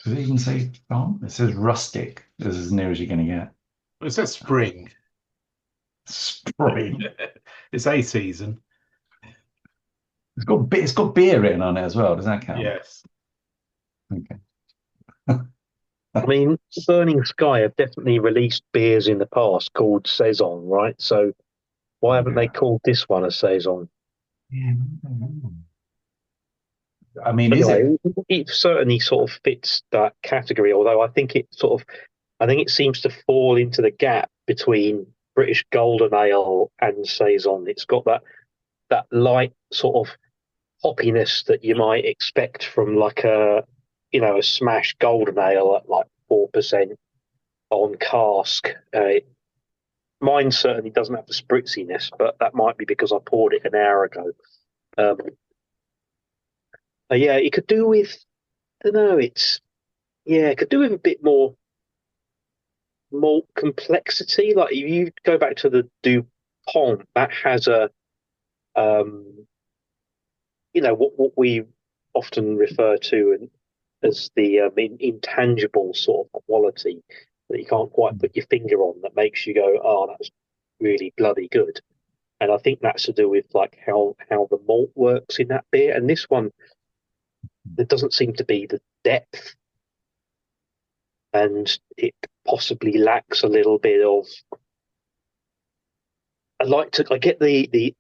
Does it even say farm? It says rustic. This is as near as you're going to get. It says spring. Spring. It's a season. It's got beer written on it as well. Does that count? Yes. Okay. I mean, Burning Sky have definitely released beers in the past called Saison, right? So why haven't they called this one a Saison? Yeah. I mean, is Anyway, it? it certainly sort of fits that category, although I think it seems to fall into the gap between British Golden Ale and Saison. It's got that light sort of hoppiness that you might expect from like a smash Golden Ale at like 4% on cask. Mine certainly doesn't have the spritziness, but that might be because I poured it an hour ago. Um, yeah, it could do with, I don't know, it could do with a bit more malt complexity. Like if you go back to the DuPont, that has um, what we often refer to as the intangible sort of quality that you can't quite put your finger on that makes you go, oh, that's really bloody good. And I think that's to do with like how the malt works in that beer. And this one, there doesn't seem to be the depth, and it possibly lacks a little bit of. I get the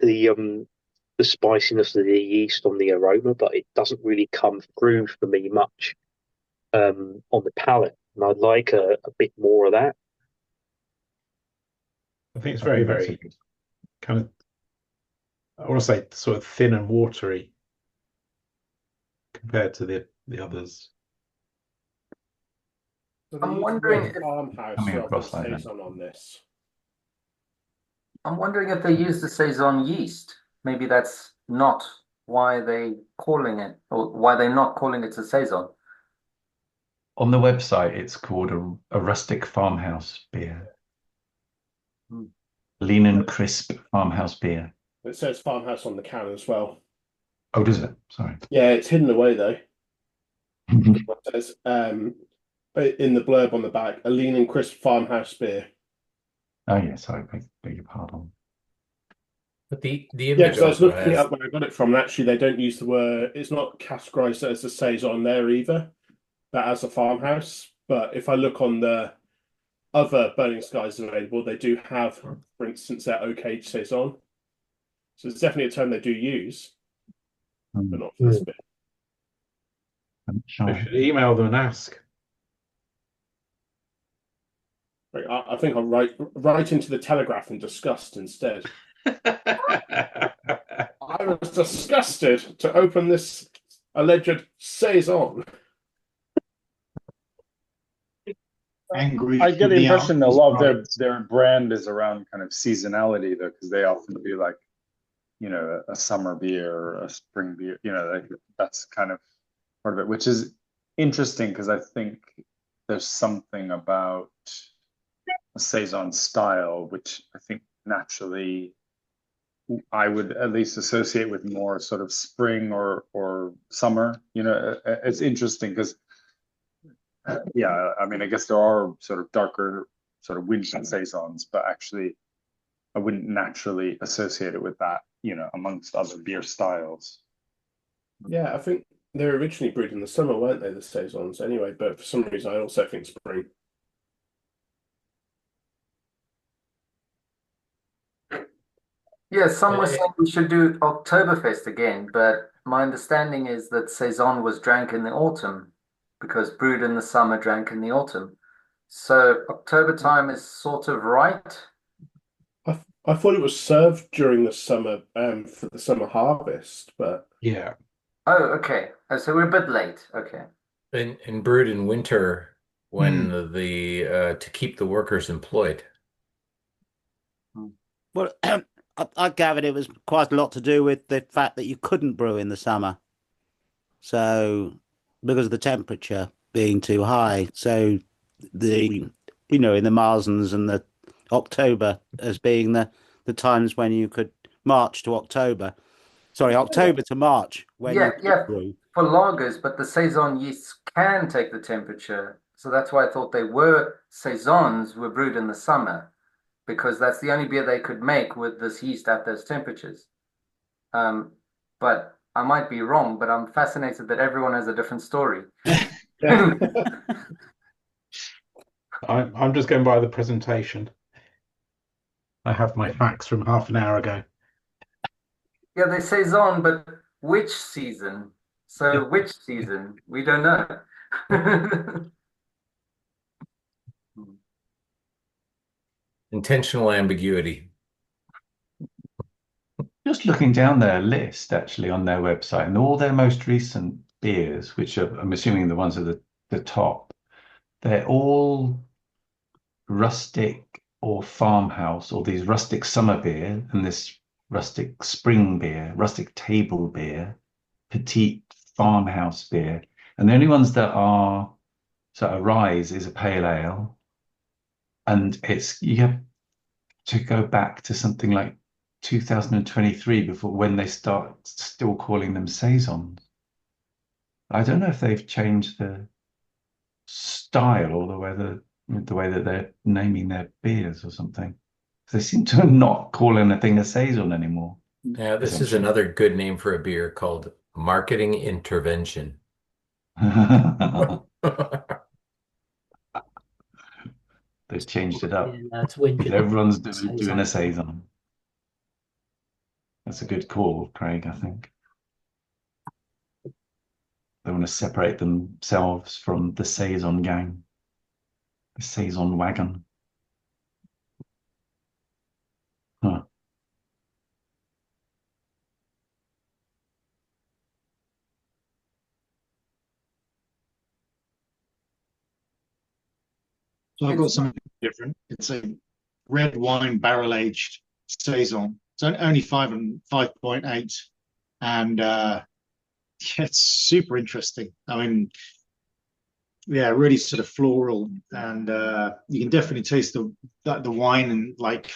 spiciness of the yeast on the aroma, but it doesn't really come through for me much on the palate. And I'd like a bit more of that. I think it's I very, think that's very kind of, I want to say sort of thin and watery compared to the others. So I'm they use the wondering word if farmhouse coming rather than across like that. saison on this. I'm wondering if they use the Saison yeast. Maybe that's not why they calling it, or why they're not calling it a Saison. On the website, it's called a rustic farmhouse beer. Lean and crisp farmhouse beer. It says farmhouse on the can as well. Oh, does it? Sorry. Yeah, it's hidden away though. It says in the blurb on the back, a lean and crisp farmhouse beer. Oh, yeah, sorry. Beg your pardon. But the Yeah, image because I was also looking it has up where I got it from, and actually they don't use the word. It's not categorized as a saison there either, but as a farmhouse. But if I look on the other Burning Skies available, they do have, for instance, their oak age saison. So it's definitely a term they do use, but not for this bit. I'm I sure. should email them and ask. I think I'll write into the Telegraph in disgust instead. I was disgusted to open this alleged saison. Angry I get for the the impression a outdoors lot of products. their brand is around kind of seasonality though, because they often do like, you know, a summer beer or a spring beer, you know, like that's kind of part of it, which is interesting because I think there's something about a saison style, which I think naturally I would at least associate with more sort of spring or summer. You know, it's interesting because yeah, I mean, I guess there are sort of darker sort of winter saisons, but actually I wouldn't naturally associate it with that, you know, amongst other beer styles. Yeah, I think they were originally brewed in the summer, weren't they, the saisons anyway? But for some reason, I also think spring. Yeah, some were eh, saying we should do Oktoberfest again, but my understanding is that Saison was drank in the autumn because brewed in the summer, drank in the autumn. So October time is sort of right. I thought it was served during the summer, for the summer harvest, but Yeah. Oh, okay. Oh, so we're a bit late. Okay. and brewed in winter when Hmm. to keep the workers employed. Well, I gathered it was quite a lot to do with the fact that you couldn't brew in the summer. So, because of the temperature being too high. So, the, you know, in the Marsens and the October as being the times when you could March to October. Sorry, October to March when you Yeah, could yeah, brew. for lagers, but the Saison yeasts can take the temperature. So that's why I thought Saisons were brewed in the summer because that's the only beer they could make with this yeast at those temperatures. Um, but I might be wrong, but I'm fascinated that everyone has a different story. yeah. I'm just going by the presentation. I have my facts from half an hour ago. Yeah, they Saison, but which season? So which season? We don't know. Intentional ambiguity. Just looking down their list actually on their website and all their most recent beers, which are, I'm assuming the ones at the top, they're all rustic or farmhouse or these rustic summer beer and this rustic spring beer, rustic table beer, petite farmhouse beer. And the only ones that are sort of rise is a pale ale. And it's you have to go back to something like 2023 before when they start still calling them saisons. I don't know if they've changed the style or the way that they're naming their beers or something. They seem to not call anything a saison anymore. Yeah, this is Essentially, another good name for a beer called marketing intervention. they've changed it Yeah, up. no, it's winter. Everyone's doing Saison. a saison. That's a good call, Craig. I think they want to separate themselves from the saison gang, the saison wagon. Huh. So I've got It's something different. It's a red wine barrel aged saison. It's only 5.8, and yeah, it's super interesting. I mean, yeah, really sort of floral, and you can definitely taste the wine and like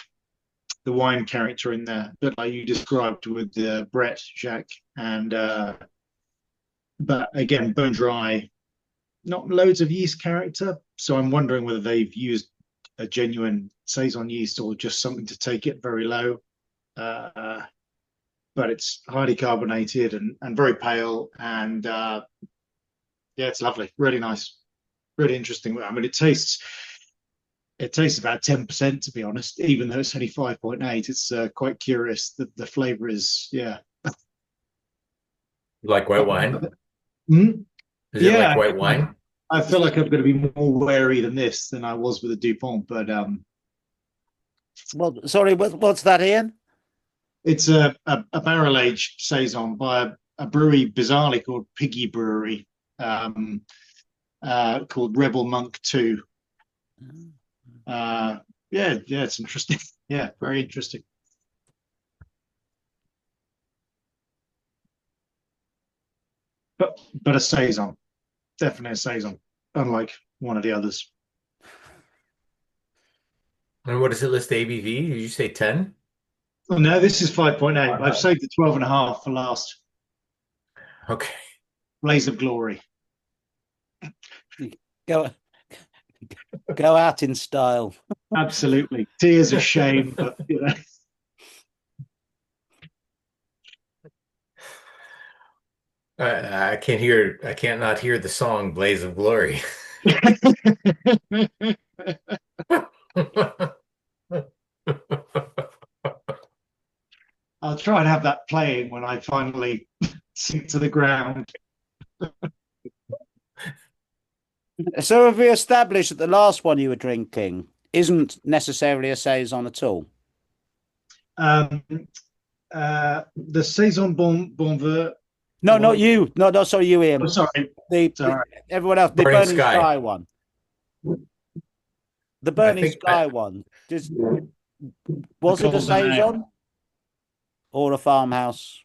the wine character in there, but like you described with Brett, Jacques, and but again, bone dry, not loads of yeast character. So I'm wondering whether they've used a genuine saison yeast or just something to take it very low. but it's highly carbonated and very pale. And yeah, it's lovely, really nice, really interesting. I mean, it tastes about 10%, to be honest, even though it's only 5.8. It's quite curious. The flavor is, yeah. Like white wine? Mm, Is it like yeah, white wine? I feel like I'm going to be more wary than this than I was with the Dupont, but Well, sorry, what's that, Ian? it's a barrel aged saison by a brewery bizarrely called Piggy Brewery, called Rebel Monk 2. Yeah, it's interesting. Yeah, very interesting. But a saison, definitely a saison, unlike one of the others. And what does it list ABV? Did you say 10? Oh, no, this is 5.8. I've saved the 12.5 for last. Okay. Blaze of Glory. Go go out in style. Absolutely. Tears of shame, but you know. I can't not hear the song Blaze of Glory. I'll try and have that playing when I finally sink to the ground. So have we established that the last one you were drinking isn't necessarily a saison at all? The Saison Bonveur. No, not you. No, sorry, you, Ian. Oh, sorry. Sorry. Everyone else. The Burning Burning Sky. Sky one. The Burning Sky one. Was it a saison or a farmhouse?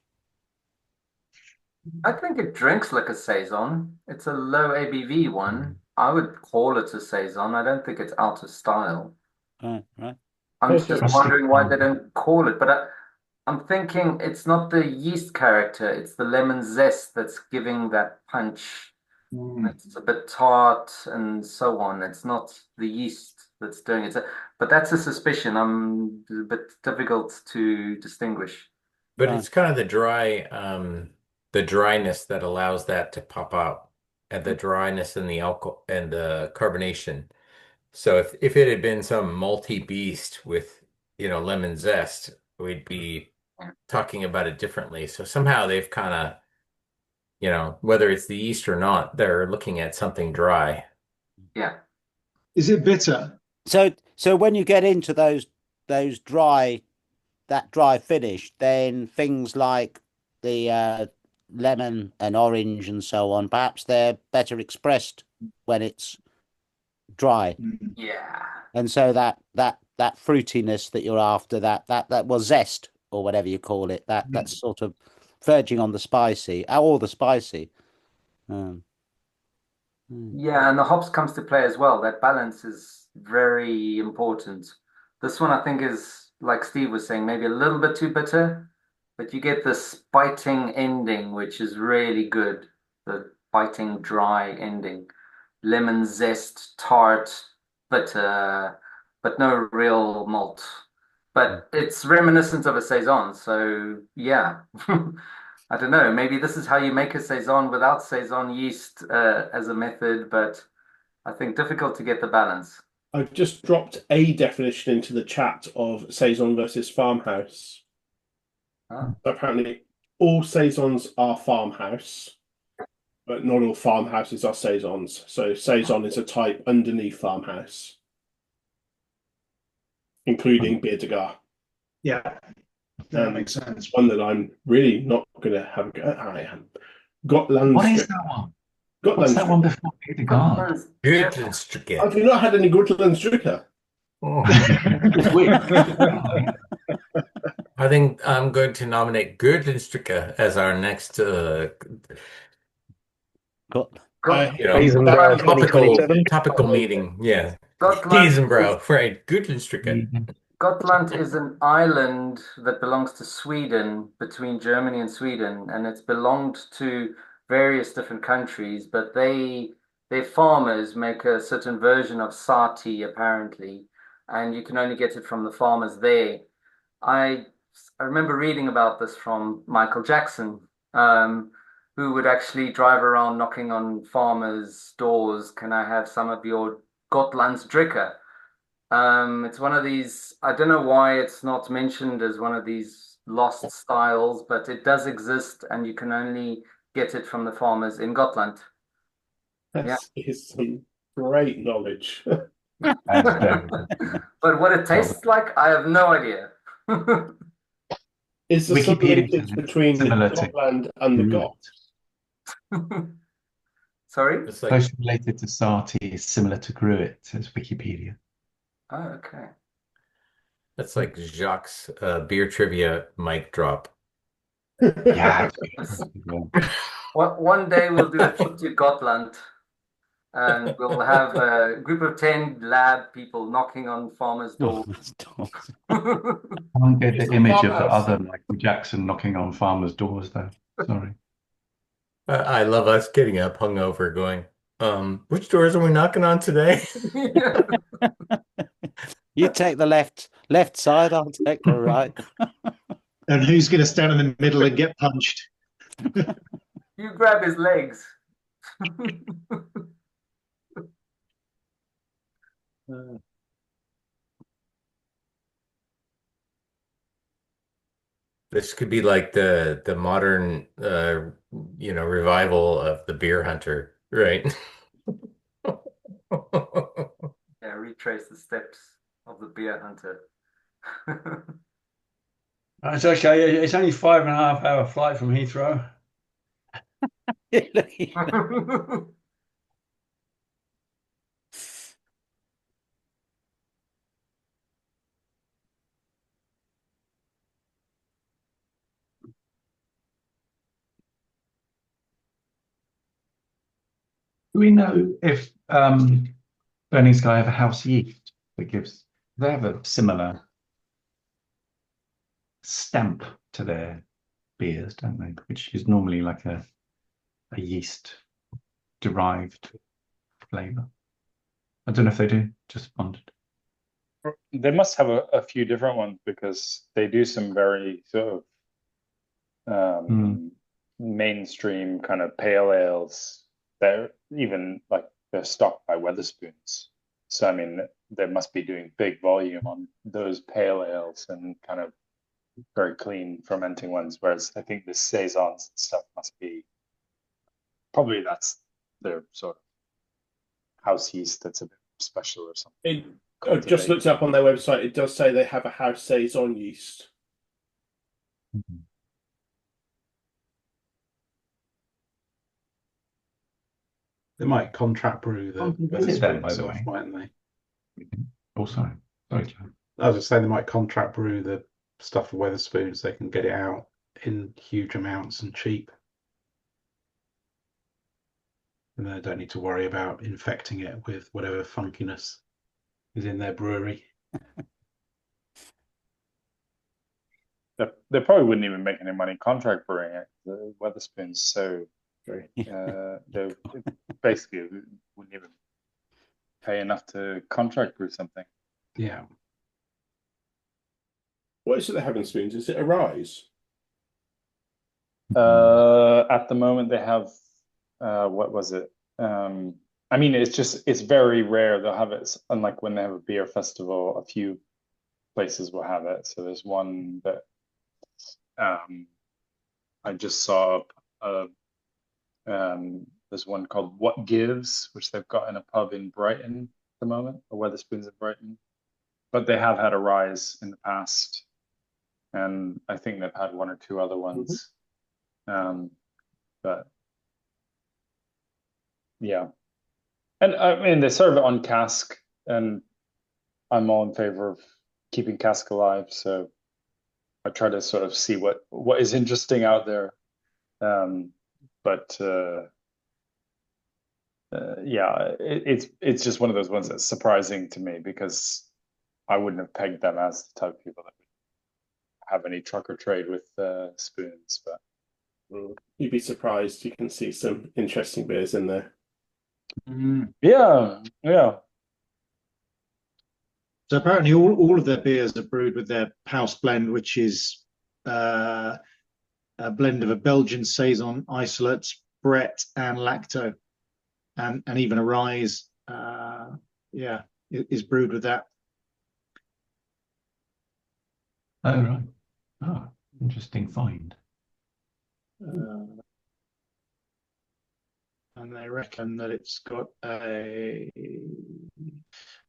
I think it drinks like a saison. It's a low ABV one. I would call it a saison. I don't think it's out of style. Right. I'm just wondering why they don't call it. But I'm thinking it's not the yeast character. It's the lemon zest that's giving that punch. It's a bit tart and so on. It's not the yeast that's doing it. But that's a suspicion. I'm a bit difficult to distinguish. But it's kind of the dryness that allows that to pop out, and the dryness and the alcohol and the carbonation. So if it had been some malty beast with, lemon zest, we'd be talking about it differently. So somehow they've kind of, whether it's the yeast or not, they're looking at something dry. Yeah. Is it bitter? So when you get into those dry finish, then things like the lemon and orange and so on, perhaps they're better expressed when it's dry. Yeah. And so that fruitiness that you're after, that was zest or whatever you call it, that's sort of verging on the spicy or the spicy. Yeah, and the hops comes to play as well. That balance is very important. This one, I think, is like Steve was saying, maybe a little bit too bitter, but you get this biting ending, which is really good. The biting, dry ending. Lemon zest, tart, bitter, but no real malt. But it's reminiscent of a saison, so yeah. I don't know. Maybe this is how you make a saison without saison yeast as a method, but I think difficult to get the balance. I've just dropped a definition into the chat of saison versus farmhouse. Apparently, all saisons are farmhouse, but not all farmhouses are saisons. So saison is a type underneath farmhouse, including Beer de Gar. Yeah, that makes sense. One that I'm really not going to have a go at. I am. Gotland. What is that one? What's that one before Beer de Gar? Gutlandstücke. Have you not had any Gotlandstücke? Oh. I think I'm going to nominate Gutlandstücke as our next topical meeting. Yeah. Giesenbrow, right. Gutlandstücke. Gotland is an island that belongs to Sweden, between Germany and Sweden, and it's belonged to various different countries, but their farmers make a certain version of sati apparently, and you can only get it from the farmers there. I I remember reading about this from Michael Jackson, um, who would actually drive around knocking on farmers' doors. Can I have some of your Gotlandsdricke? It's one of these, I don't know why it's not mentioned as one of these lost styles, but it does exist and you can only get it from the farmers in Gotland. That is some great knowledge. That's very good. But what it tastes like, I have no idea. Is there some Wikipedia linkage says it's between similar to Gotland and the Druid. Goths? Sorry? It's like Closely related to Sati is similar to Gruit, says Wikipedia. Oh, okay. that's like Jacques' beer trivia mic drop. Yeah. One day we'll do a trip to Gotland and we'll have a group of 10 lab people knocking on farmers' doors. I can't get It's the a image of the farmhouse. other Michael Jackson knocking on farmers' doors, though. Sorry. I love us getting up hungover going, which doors are we knocking on today? You take the left side, I'll take the right. And who's going to stand in the middle and get punched? You grab his legs. This could be like the modern revival of the beer hunter, right? Yeah, retrace the steps of the beer hunter. It's okay. It's only 5.5 hour flight from Heathrow. Do we know if Burning Sky have a house yeast that gives, they have a similar stamp to their beers, don't they? Which is normally like a yeast derived flavor. I don't know if they do, just wondered. They must have a few different ones because they do some very sort of mainstream kind of pale ales. They're even like they're stocked by Wetherspoons. So I mean, they must be doing big volume on those pale ales and kind of very clean fermenting ones. Whereas I think the saisons and stuff must be probably that's their sort of house yeast that's a bit special or something. I've just looked up on their website. It does say they have a house Saison yeast. They might contract brew the Visit them, by the stuff, way. mightn't they? Oh, sorry, Joe. I was just saying they might contract brew the stuff for Wetherspoons. They can get it out in huge amounts and cheap. And they don't need to worry about infecting it with whatever funkiness is in their brewery. They probably wouldn't even make any money contract brewing it. The Wetherspoons, so they basically wouldn't even pay enough to contract brew something. Yeah. What is it they have in spoons? Is it a rise? At the moment, they have what was it? I mean, it's very rare. They'll have it, unlike when they have a beer festival, a few places will have it. So there's one that I just saw. There's one called What Gives, which they've got in a pub in Brighton at the moment, or Wetherspoons in Brighton. But they have had a rise in the past, and I think they've had one or two other ones. But yeah, and I mean they serve it on cask, and I'm all in favor of keeping cask alive. So I try to sort of see what is interesting out there. But yeah, it's just one of those ones that's surprising to me because I wouldn't have pegged them as the type of people that would have any trucker trade with spoons. But you'd be surprised. You can see some interesting beers in there. Yeah. So apparently all of their beers are brewed with their house blend, which is a blend of a Belgian Saison isolate, Brett, and Lacto, and even a Rise. Yeah, is brewed with that. Oh, right. Oh, interesting find. And they reckon that it's got a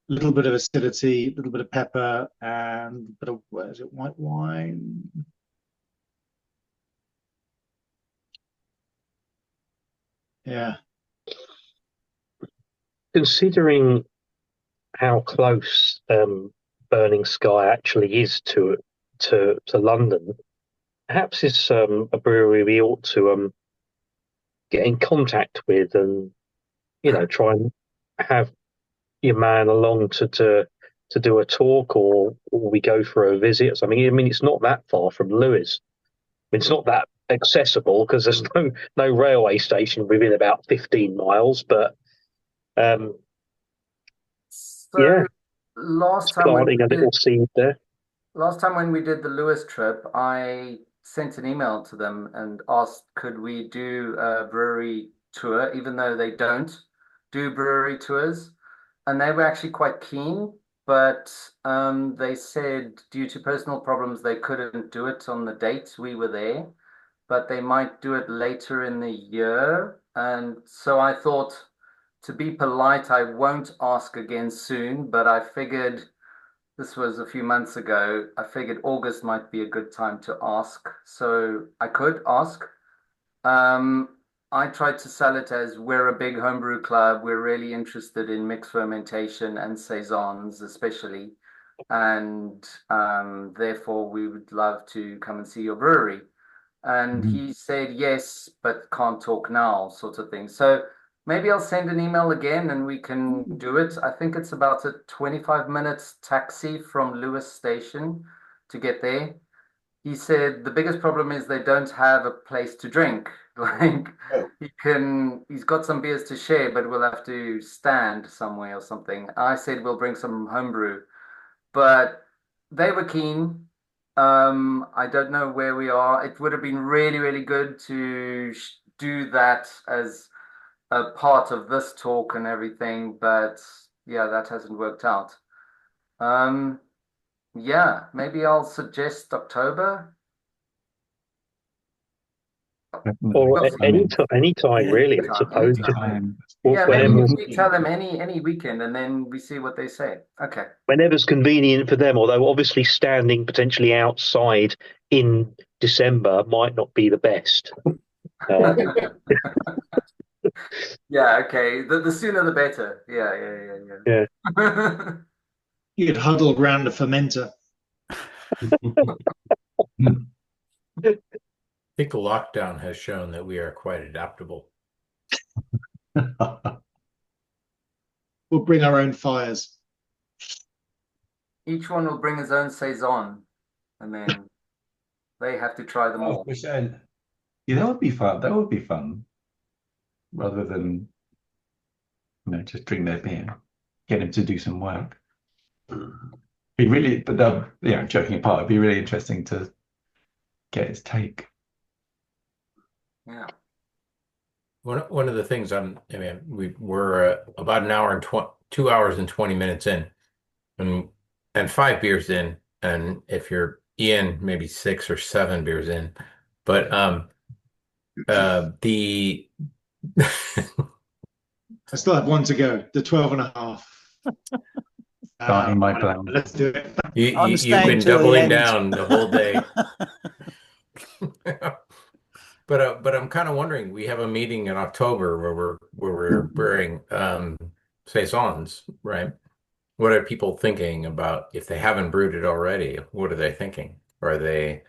little bit of acidity, a little bit of pepper, and a bit of, what is it, white wine? Yeah. Considering how close Burning Sky actually is to London, perhaps it's a brewery we ought to get in contact with, and try and have your man along to do a talk, or we go for a visit or something. I mean, it's not that far from Lewes. I mean, it's not that accessible because there's no railway station within about 15 miles, but So yeah, last time when planting a we did little seed there. last time when we did the Lewis trip, I sent an email to them and asked could we do a brewery tour, even though they don't do brewery tours, and they were actually quite keen, but they said due to personal problems they couldn't do it on the date we were there, but they might do it later in the year. And so I thought, to be polite, I won't ask again soon, but I figured this was a few months ago. I figured August might be a good time to ask. So I could ask. Um, I tried to sell it as we're a big homebrew club. We're really interested in mixed fermentation and saisons, especially. And therefore, we would love to come and see your brewery. And he said yes, but can't talk now, sort of thing. So maybe I'll send an email again and we can do it. I think it's about a 25 minutes taxi from Lewis Station to get there. He said the biggest problem is they don't have a place to drink. Like Oh. he's got some beers to share, but we'll have to stand somewhere or something. I said we'll bring some homebrew, but they were keen. I don't know where we are. It would have been really, really good to do that as a part of this talk and everything, but yeah, that hasn't worked out. Um, yeah, maybe I'll suggest October. Or Definitely. I mean, any time really, I Anytime, suppose. Just anytime. Yeah, maybe whenever we tell them any weekend and then we see what they say. Okay. whenever's convenient for them. Although obviously standing potentially outside in December might not be the best. Yeah, okay. The sooner the better. Yeah, Yeah. yeah. You'd huddle around a fermenter. I think the lockdown has shown that we are quite adaptable. We'll bring our own fires. Each one will bring his own saison, and then they have to try them all. 12%. Yeah, that would be fun. That would be fun. Rather than, just drink their beer, get him to do some work. Be really, but joking apart, it'd be really interesting to get his take. Yeah. One of the things we're about an hour and 2 hours and 20 minutes in, and 5 beers in, and if you're Ian, maybe 6 or 7 beers in, but the I still have one to go, the 12 and a half. Starting my plan. Let's do it. you've been doubling down the whole day. But I'm kind of wondering, we have a meeting in October where we're brewing saisons, right? What are people thinking about if they haven't brewed it already? What are they thinking? Are they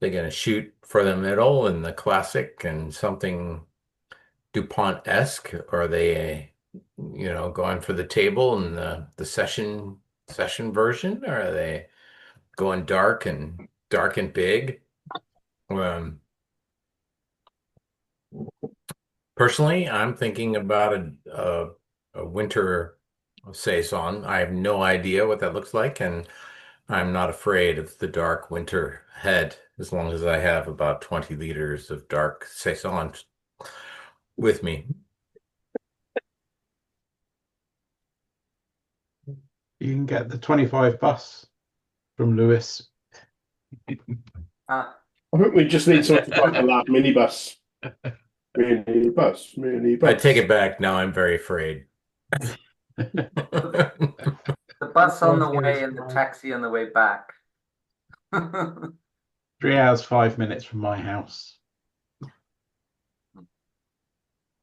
going to shoot for the middle and the classic and something DuPont-esque? Or are they, going for the table and the session version? Or are they going dark and big? Personally, I'm thinking about a winter saison. I have no idea what that looks like, and I'm not afraid of the dark winter head as long as I have about 20 liters of dark Saison with me. You can get the 25 bus from Lewis. Ah, I think we just need someone to drive the lab minibus. Minibus. I take it back. Now I'm very afraid. the bus on the way and the taxi on the way back. 3 hours, 5 minutes from my house.